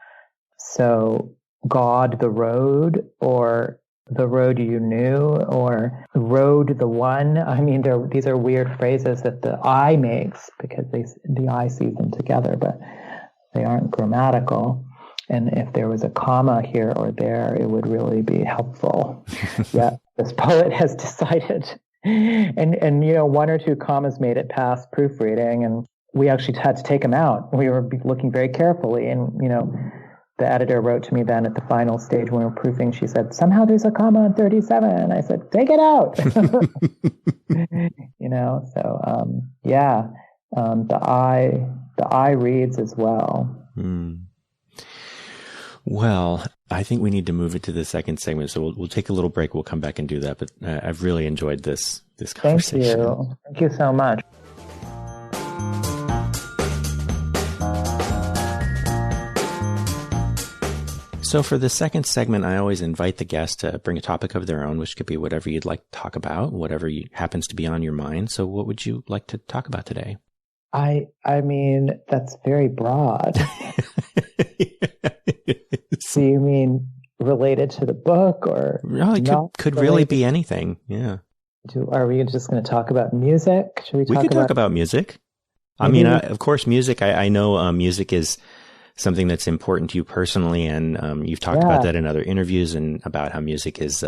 So God, the road, or the road you knew, or road the one. I mean, these are weird phrases that the I makes because the I sees them together, but they aren't grammatical. And if there was a comma here or there, it would really be helpful. Yeah, this poet has decided. And 1 or 2 commas made it past proofreading, and we actually had to take them out. We were looking very carefully, and, the editor wrote to me then at the final stage when we were proofing. She said, somehow there's a comma on 37. And I said, take it out. The the eye reads as well. Well, I think we need to move it to the second segment. So we'll take a little break. We'll come back and do that. But I've really enjoyed this conversation. Thank you. Thank you so much. So for the second segment, I always invite the guest to bring a topic of their own, which could be whatever you'd like to talk about, whatever happens to be on your mind. So what would you like to talk about today? I mean, that's very broad. So you mean related to the book, or no? It could really be anything. Yeah. Are we just going to talk about music? Should we could talk about music. I mean, of course, music. I know music is something that's important to you personally, and you've talked about that in other interviews, and about how music is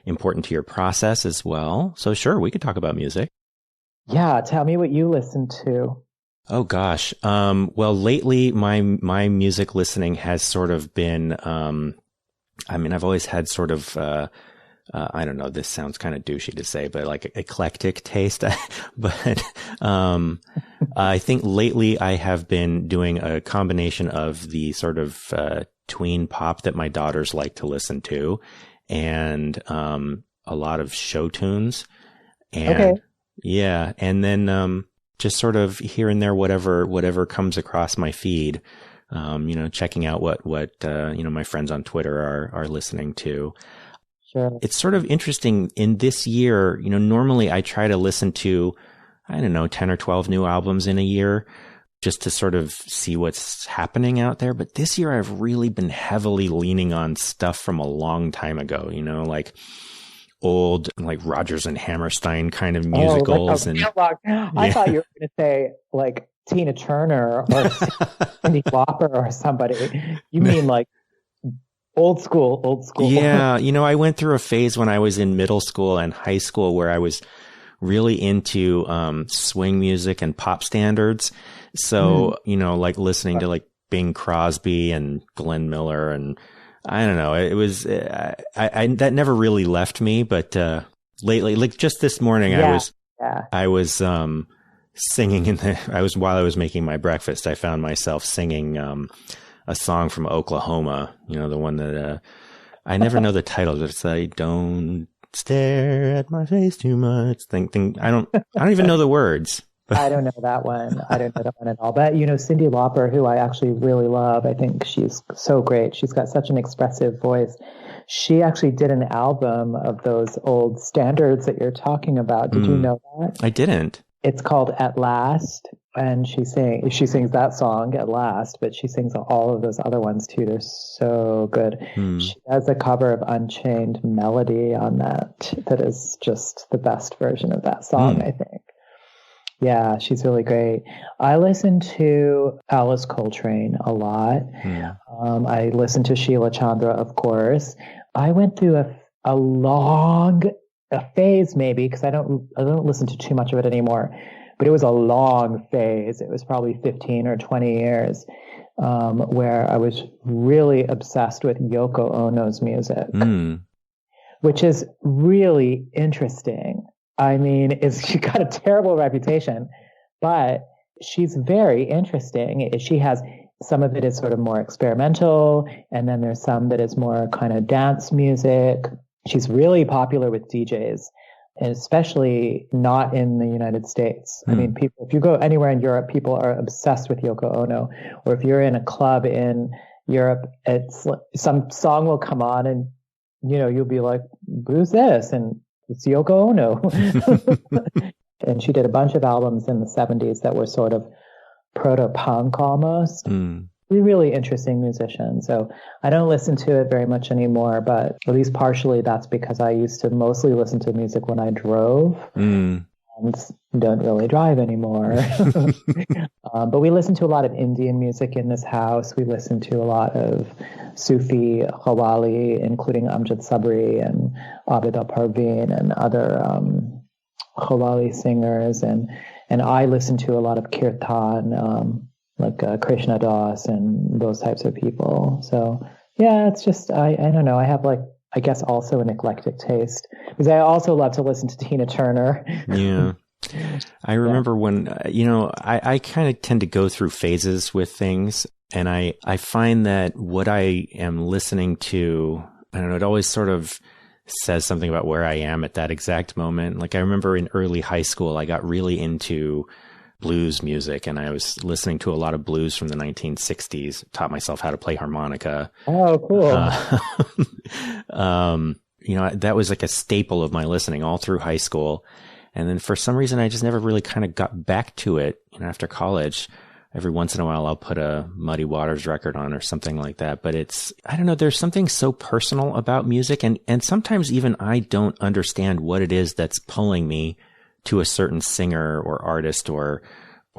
important to your process as well. So sure, we could talk about music. Yeah, tell me what you listen to. Oh gosh. Well, lately my music listening has sort of been, I mean, I've always had sort of, I don't know, this sounds kind of douchey to say, but like eclectic taste. But, I think lately I have been doing a combination of the sort of, tween pop that my daughters like to listen to, and, a lot of show tunes. And yeah. And then, just sort of here and there, whatever comes across my feed, checking out what my friends on Twitter are listening to. Sure. It's sort of interesting in this year, normally I try to listen to, 10 or 12 new albums in a year just to sort of see what's happening out there. But this year I've really been heavily leaning on stuff from a long time ago, like old, like Rodgers and Hammerstein kind of musicals. I thought you were going to say like Tina Turner or Cyndi Lauper or somebody. You mean like old school. Yeah. I went through a phase when I was in middle school and high school where I was really into swing music and pop standards. So, like listening to like Bing Crosby and Glenn Miller, and I don't know. It was, I that never really left me, but, lately, like just this morning, I was, singing while I was making my breakfast, I found myself singing, a song from Oklahoma, the one that, I never know the title, but it's like, don't stare at my face too much. I don't even know the words. I don't know that one. I don't know that one at all. But, Cyndi Lauper, who I actually really love, I think she's so great. She's got such an expressive voice. She actually did an album of those old standards that you're talking about. Did you know that? I didn't. It's called At Last. And she sings that song At Last, but she sings all of those other ones too. They're so good. She has a cover of Unchained Melody on that is just the best version of that song, I think. Yeah, she's really great. I listen to Alice Coltrane a lot. I listen to Sheila Chandra, of course. I went through a phase maybe, because I don't listen to too much of it anymore, but it was a long phase. It was probably 15 or 20 years, where I was really obsessed with Yoko Ono's music, which is really interesting. I mean, she got a terrible reputation, but she's very interesting. She has, some of it is sort of more experimental, and then there's some that is more kind of dance music. She's really popular with DJs, and especially not in the United States. I mean, if you go anywhere in Europe, people are obsessed with Yoko Ono. Or if you're in a club in Europe, it's some song will come on and, you'll be like, who's this? And it's Yoko Ono. And she did a bunch of albums in the 70s that were sort of proto-punk almost. Really interesting musician. So I don't listen to it very much anymore, but at least partially that's because I used to mostly listen to music when I drove. And don't really drive anymore. But we listen to a lot of Indian music in this house. We listen to a lot of Sufi Qawwali, including Amjad Sabri and Abid al-Parveen and other Qawwali singers. And I listen to a lot of Kirtan, like Krishna Das and those types of people. So yeah, it's just, I don't know. I have I guess also an eclectic taste, because I also love to listen to Tina Turner. Yeah. I remember when, I kind of tend to go through phases with things. And I find that what I am listening to, I don't know, it always sort of says something about where I am at that exact moment. Like I remember in early high school, I got really into blues music and I was listening to a lot of blues from the 1960s, taught myself how to play harmonica. Oh, cool. That was like a staple of my listening all through high school. And then for some reason, I just never really kind of got back to it. After college, every once in a while, I'll put a Muddy Waters record on or something like that. But I don't know, there's something so personal about music. And sometimes even I don't understand what it is that's pulling me to a certain singer or artist or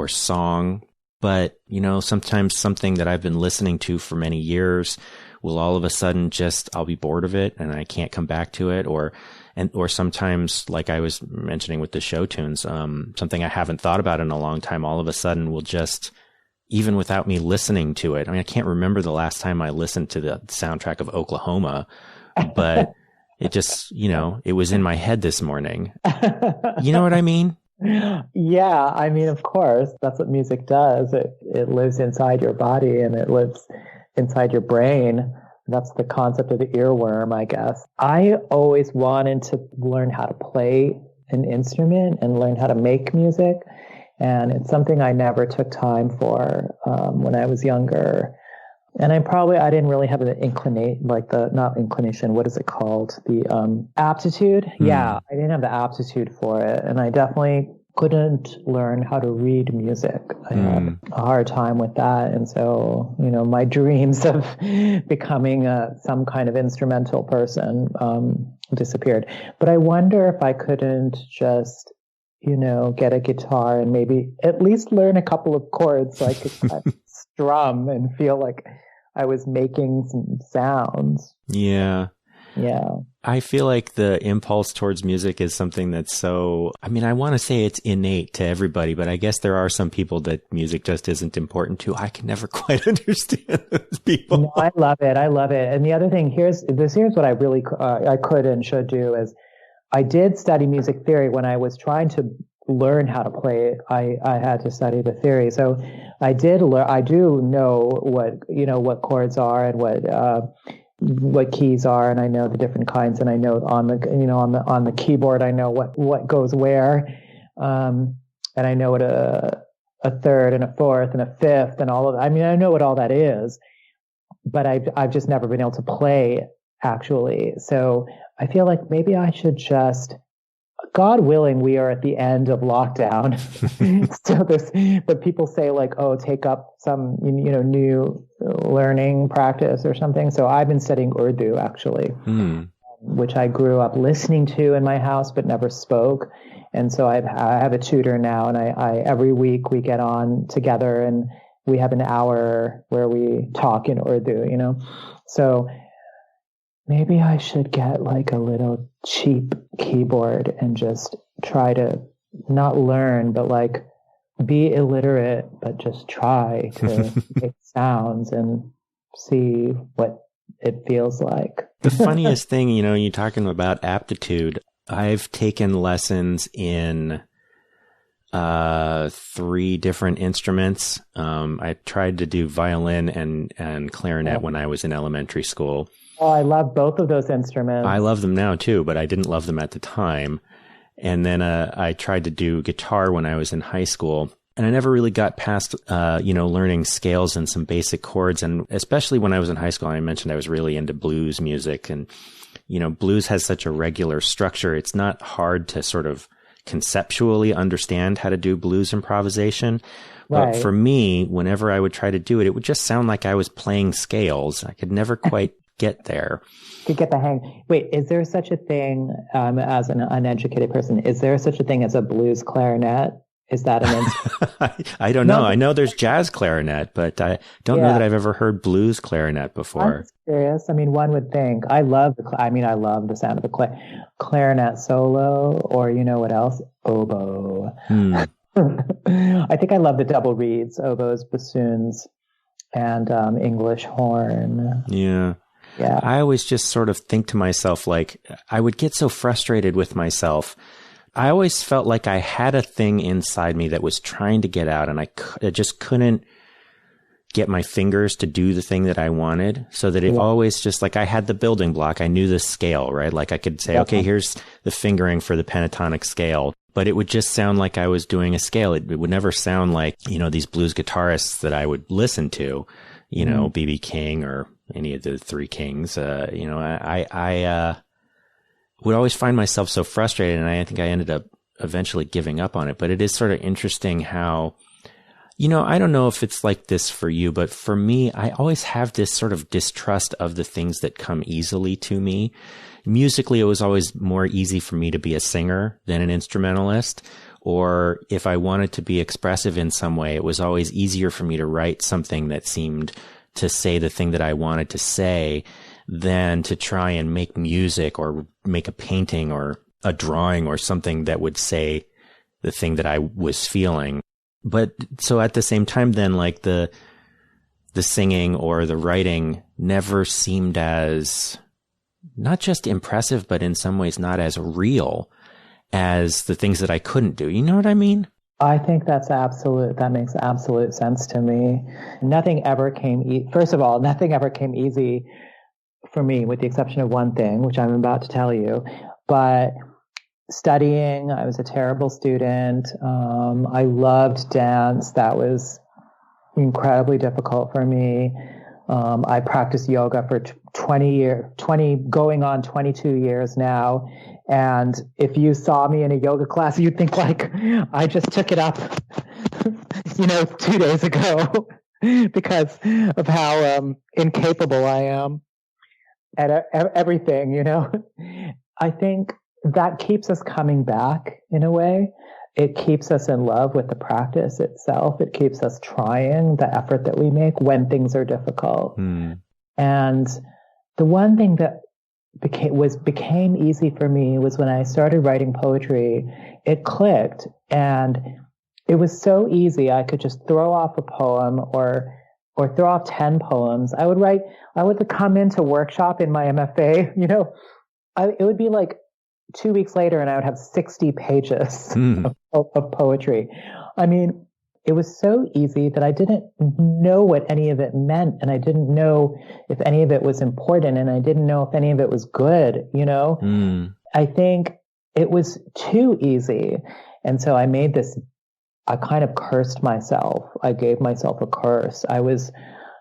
song. But, sometimes something that I've been listening to for many years will all of a sudden I'll be bored of it and I can't come back to it. Or sometimes, like I was mentioning with the show tunes, something I haven't thought about in a long time, all of a sudden will just, even without me listening to it. I mean, I can't remember the last time I listened to the soundtrack of Oklahoma, but it just, it was in my head this morning. You know what I mean? Yeah. I mean, of course, that's what music does. It lives inside your body and it lives inside your brain. That's the concept of the earworm, I guess. I always wanted to learn how to play an instrument and learn how to make music. And it's something I never took time for when I was younger. And I didn't really have the not inclination, what is it called? The aptitude. Yeah, I didn't have the aptitude for it. And I definitely couldn't learn how to read music. I had a hard time with that. And so, my dreams of becoming some kind of instrumental person disappeared. But I wonder if I couldn't just, get a guitar and maybe at least learn a couple of chords so I could strum and feel like I was making some sounds. Yeah. Yeah. I feel like the impulse towards music is something that's I want to say it's innate to everybody, but I guess there are some people that music just isn't important to. I can never quite understand those people. No, I love it. And the other thing, here's what I really, I could and should do is I did study music theory when I was trying to learn how to play it. I had to study the theory. So I do know what chords are and what keys are, and I know the different kinds, and I know on the keyboard I know what goes where, and I know what a third and a fourth and a fifth and all of. I mean, I know what all that is, but I've just never been able to play actually. So I feel like maybe I should just, God willing, we are at the end of lockdown. But people say like, oh, take up some, new learning practice or something. So I've been studying Urdu actually, which I grew up listening to in my house, but never spoke. And so I have a tutor now, and I every week we get on together and we have an hour where we talk in Urdu, So maybe I should get like a little cheap keyboard and just try to not learn, but like be illiterate, but just try to make sounds and see what it feels like. The funniest thing, you're talking about aptitude. I've taken lessons in 3 different instruments. I tried to do violin and clarinet when I was in elementary school. Oh, I love both of those instruments. I love them now too, but I didn't love them at the time. And then I tried to do guitar when I was in high school, and I never really got past learning scales and some basic chords. And especially when I was in high school, I mentioned I was really into blues music, and blues has such a regular structure. It's not hard to sort of conceptually understand how to do blues improvisation. But for me, whenever I would try to do it, it would just sound like I was playing scales. I could never quite get there. To get the hang. Wait, is there such a thing, as an uneducated person, is there such a thing as a blues clarinet? Is that an instrument? I don't know. I know there's jazz clarinet, but I don't know that I've ever heard blues clarinet before. I'm curious. I mean, one would think. I love the sound of a clarinet solo, or what else? Oboe. I think I love the double reeds, oboes, bassoons, and English horn. Yeah. Yeah. I always just sort of think to myself, like, I would get so frustrated with myself I always felt like I had a thing inside me that was trying to get out, and I just couldn't get my fingers to do the thing that I wanted, so that it always just like I had the building block. I knew the scale, right? Like I could say, okay, here's the fingering for the pentatonic scale, but it would just sound like I was doing a scale. It would never sound like, these blues guitarists that I would listen to, B.B. King or any of the Three Kings. I would always find myself so frustrated, and I think I ended up eventually giving up on it. But it is sort of interesting how, I don't know if it's like this for you, but for me, I always have this sort of distrust of the things that come easily to me. Musically, it was always more easy for me to be a singer than an instrumentalist. Or if I wanted to be expressive in some way, it was always easier for me to write something that seemed to say the thing that I wanted to say than to try and make music or make a painting or a drawing or something that would say the thing that I was feeling. But so at the same time, then like the singing or the writing never seemed as not just impressive, but in some ways not as real as the things that I couldn't do. You know what I mean? I think that makes absolute sense to me. Nothing ever came, first of all, nothing ever came easy for me, with the exception of one thing, which I'm about to tell you. But studying, I was a terrible student. I loved dance. That was incredibly difficult for me. I practiced yoga for 22 years now. And if you saw me in a yoga class, you'd think like I just took it up, 2 days ago because of how incapable I am at everything, I think that keeps us coming back in a way. It keeps us in love with the practice itself. It keeps us trying the effort that we make when things are difficult. And the one thing that became easy for me was when I started writing poetry. It clicked, and it was so easy. I could just throw off a poem or throw off 10 poems. I would come into workshop in my MFA, it would be like 2 weeks later and I would have 60 pages of poetry. I mean, it was so easy that I didn't know what any of it meant, and I didn't know if any of it was important, and I didn't know if any of it was good, I think it was too easy. And so I kind of cursed myself. I gave myself a curse. It was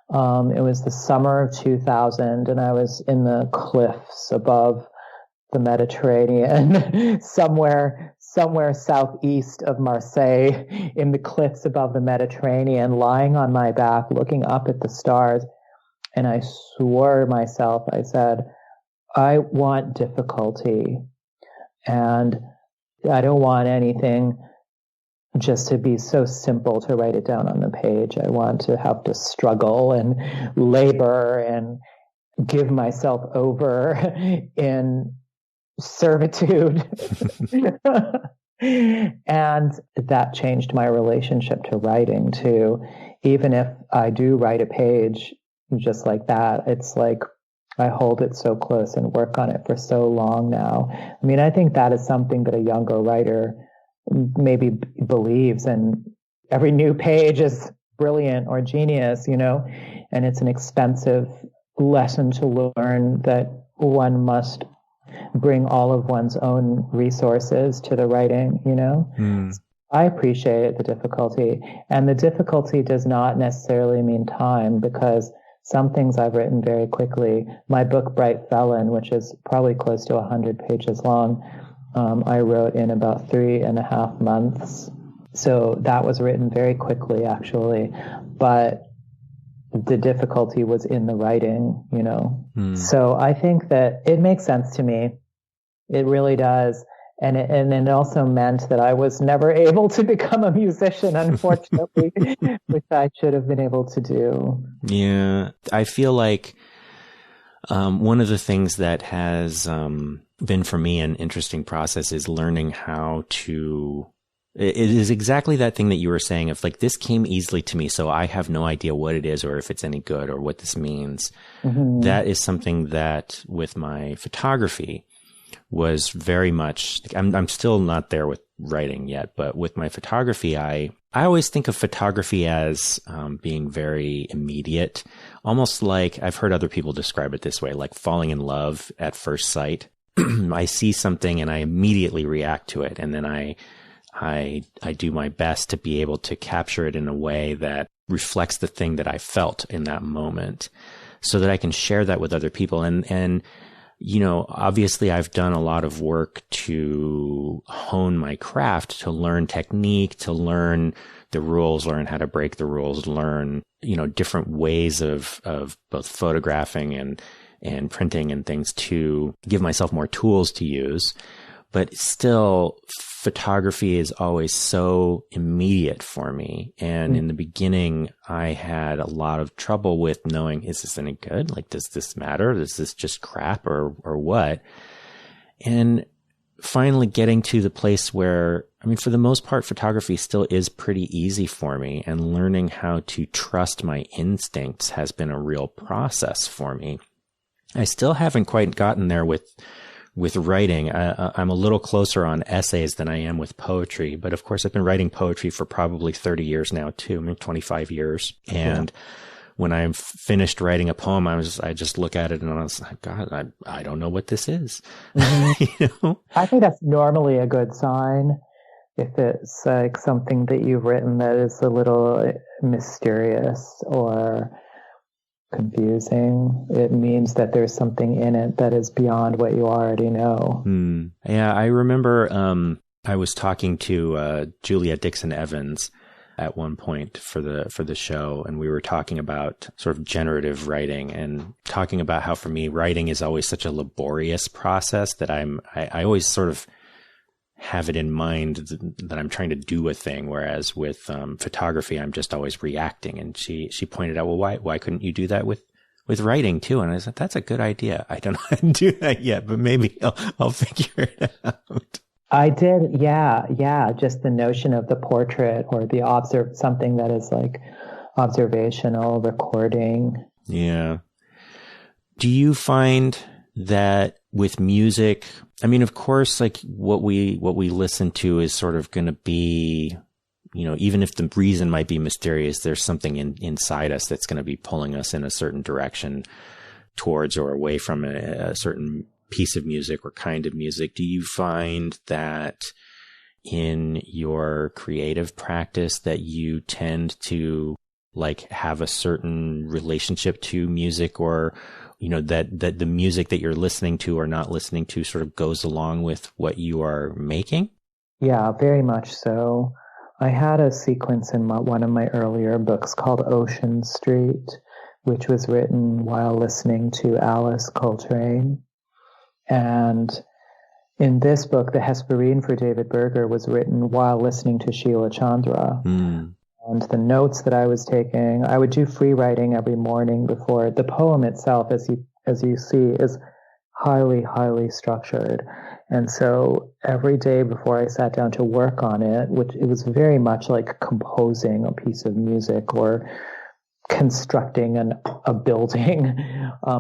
the summer of 2000, and I was in the cliffs above the Mediterranean, somewhere southeast of Marseille, in the cliffs above the Mediterranean, lying on my back, looking up at the stars. And I swore to myself, I said, I want difficulty, and I don't want anything just to be so simple to write it down on the page. I want to have to struggle and labor and give myself over in servitude. And that changed my relationship to writing too. Even if I do write a page just like that, it's like I hold it so close and work on it for so long now. I mean, I think that is something that a younger writer maybe believes, and every new page is brilliant or genius, and it's an expensive lesson to learn that one must bring all of one's own resources to the writing, I appreciate the difficulty, and the difficulty does not necessarily mean time, because some things I've written very quickly. My book, Bright Felon, which is probably close to 100 pages long, I wrote in about 3.5 months. So that was written very quickly, actually. But the difficulty was in the writing, So I think that it makes sense to me. It really does. And it also meant that I was never able to become a musician, unfortunately, which I should have been able to do. Yeah. I feel like one of the things that has been for me an interesting process is learning how to... It is exactly that thing that you were saying of like, this came easily to me, so I have no idea what it is or if it's any good or what this means. Mm-hmm. That is something that with my photography, was very much, I'm still not there with writing yet, but with my photography, I always think of photography as being very immediate, almost like, I've heard other people describe it this way, like falling in love at first sight. I see something and I immediately react to it. And then I do my best to be able to capture it in a way that reflects the thing that I felt in that moment so that I can share that with other people. And, you know, obviously I've done a lot of work to hone my craft, to learn technique, to learn the rules, learn how to break the rules, learn, you know, different ways of both photographing and printing and things to give myself more tools to use. But still, photography is always so immediate for me. And in the beginning, I had a lot of trouble with knowing, is this any good? Like, does this matter? Is this just crap or what? And finally getting to the place where, I mean, for the most part, photography still is pretty easy for me. And learning how to trust my instincts has been a real process for me. I still haven't quite gotten there with writing. I'm a little closer on essays than I am with poetry, but of course I've been writing poetry for probably 30 years now too. I mean, 25 years. And when I'm finished writing a poem, I just look at it and I was like, God, I don't know what this is. You know? I think that's normally a good sign. If it's like something that you've written that is a little mysterious or confusing, it means that there's something in it that is beyond what you already know. Yeah, I remember I was talking to Julia Dixon Evans at one point for the show, and we were talking about sort of generative writing and talking about how for me writing is always such a laborious process that I always sort of have it in mind that I'm trying to do a thing, whereas with photography, I'm just always reacting. And she pointed out, well, why couldn't you do that with writing too? And I said, that's a good idea. I don't know how to do that yet, but maybe I'll figure it out. I did, yeah. Just the notion of the portrait or the something that is like observational recording. Yeah. Do you find that with music, I mean, of course, like what we listen to is sort of going to be, you know, even if the reason might be mysterious, there's something inside us that's going to be pulling us in a certain direction towards or away from a certain piece of music or kind of music. Do you find that in your creative practice that you tend to like have a certain relationship to music, or you know, that the music that you're listening to or not listening to sort of goes along with what you are making? Yeah, very much so. I had a sequence in one of my earlier books called Ocean Street, which was written while listening to Alice Coltrane. And in this book, the Hesperine for David Berger was written while listening to Sheila Chandra. And the notes that I was taking, I would do free writing every morning before. The poem itself, as you see, is highly, highly structured. And so every day before I sat down to work on it, which it was very much like composing a piece of music or constructing a building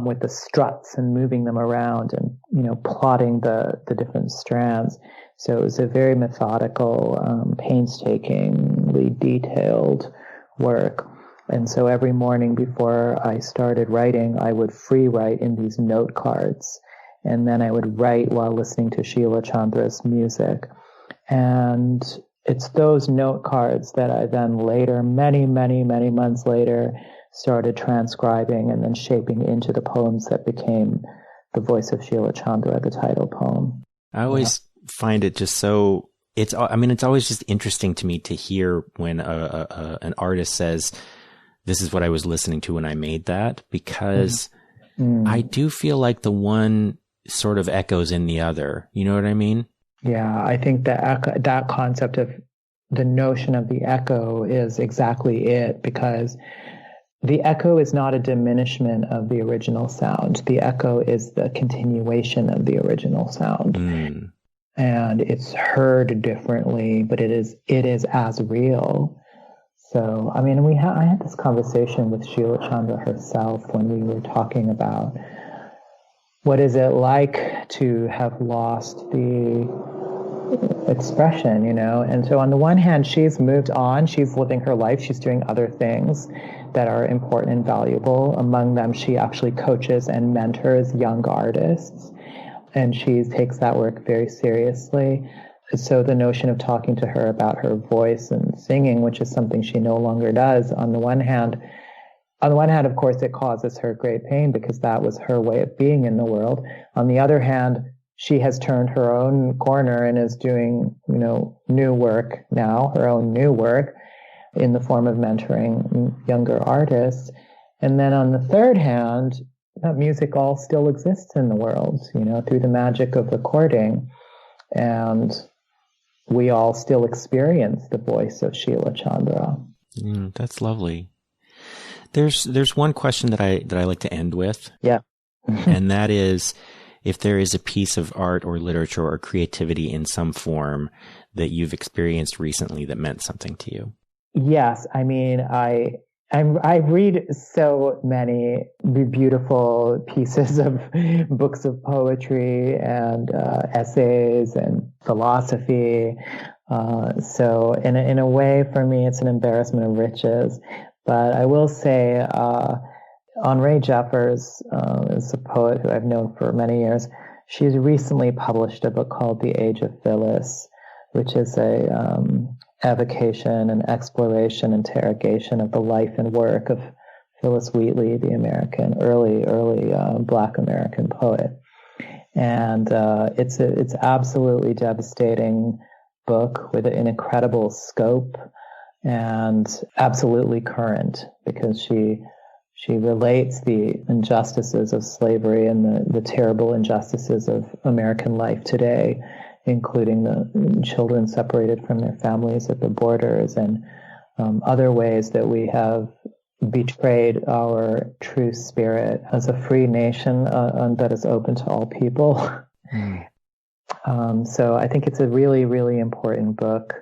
with the struts and moving them around and, you know, plotting the different strands. So it was a very methodical, painstakingly detailed work. And so every morning before I started writing, I would free write in these note cards. And then I would write while listening to Sheila Chandra's music. And it's those note cards that I then later, many, many, many months later, started transcribing and then shaping into the poems that became The Voice of Sheila Chandra, the title poem. I always find it just so, it's always just interesting to me to hear when an artist says, this is what I was listening to when I made that, because I do feel like the one sort of echoes in the other. You know what I mean? Yeah, I think that concept of the notion of the echo is exactly it, because the echo is not a diminishment of the original sound. The echo is the continuation of the original sound. And it's heard differently, but it is as real. So, I mean, I had this conversation with Sheila Chandra herself when we were talking about what is it like to have lost the expression, And so on the one hand, she's moved on, she's living her life, she's doing other things that are important and valuable. Among them, she actually coaches and mentors young artists, and she takes that work very seriously. So the notion of talking to her about her voice and singing, which is something she no longer does, on the one hand, of course, it causes her great pain because that was her way of being in the world. On the other hand, she has turned her own corner and is doing, new work now, her own new work in the form of mentoring younger artists. And then on the third hand, that music all still exists in the world, through the magic of recording. And we all still experience the voice of Sheila Chandra. That's lovely. There's one question that I like to end with. Yeah. And that is, if there is a piece of art or literature or creativity in some form that you've experienced recently that meant something to you. Yes. I mean, I read so many beautiful pieces of books of poetry and essays and philosophy. So in a way, for me, it's an embarrassment of riches. But I will say, Henri Jeffers is a poet who I've known for many years. She's recently published a book called The Age of Phyllis, which is a evocation and exploration, interrogation of the life and work of Phyllis Wheatley, the American, early Black American poet. And it's absolutely devastating book with an incredible scope and absolutely current, because she relates the injustices of slavery and the terrible injustices of American life today, including the children separated from their families at the borders and other ways that we have betrayed our true spirit as a free nation that is open to all people. So I think it's a really, really important book.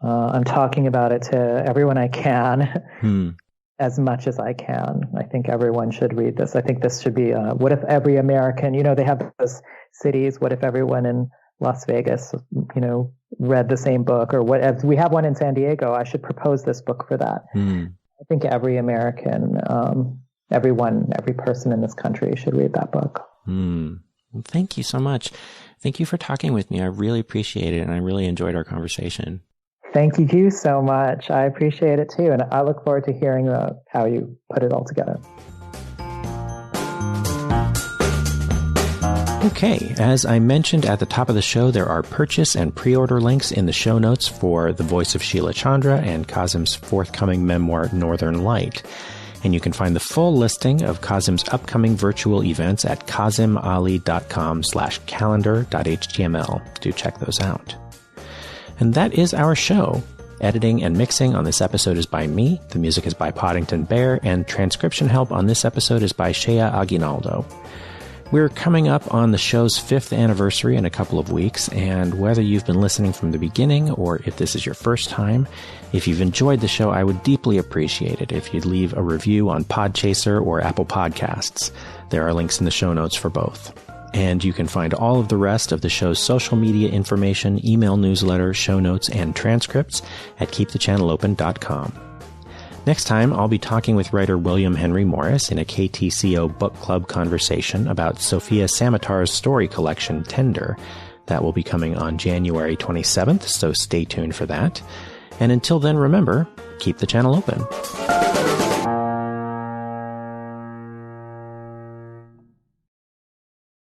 I'm talking about it to everyone I can, as much as I can. I think everyone should read this. I think this should be, what if every American, they have those cities, what if everyone in Las Vegas, read the same book, or what if we have one in San Diego, I should propose this book for that. I think every American, every person in this country should read that book. Well, thank you so much. Thank you for talking with me. I really appreciate it, and I really enjoyed our conversation. Thank you so much. I appreciate it too, and I look forward to hearing how you put it all together. Okay, as I mentioned at the top of the show, there are purchase and pre-order links in the show notes for The Voice of Sheila Chandra and Kazim's forthcoming memoir, Northern Light. And you can find the full listing of Kazim's upcoming virtual events at kazimali.com/calendar.html. Do check those out. And that is our show. Editing and mixing on this episode is by me, the music is by Poddington Bear, and transcription help on this episode is by Shea Aguinaldo. We're coming up on the show's 5th anniversary in a couple of weeks, and whether you've been listening from the beginning or if this is your first time, if you've enjoyed the show, I would deeply appreciate it if you'd leave a review on Podchaser or Apple Podcasts. There are links in the show notes for both. And you can find all of the rest of the show's social media information, email newsletter, show notes, and transcripts at keepthechannelopen.com. Next time, I'll be talking with writer William Henry Morris in a KTCO book club conversation about Sophia Samatar's story collection, Tender. That will be coming on January 27th, so stay tuned for that. And until then, remember, keep the channel open.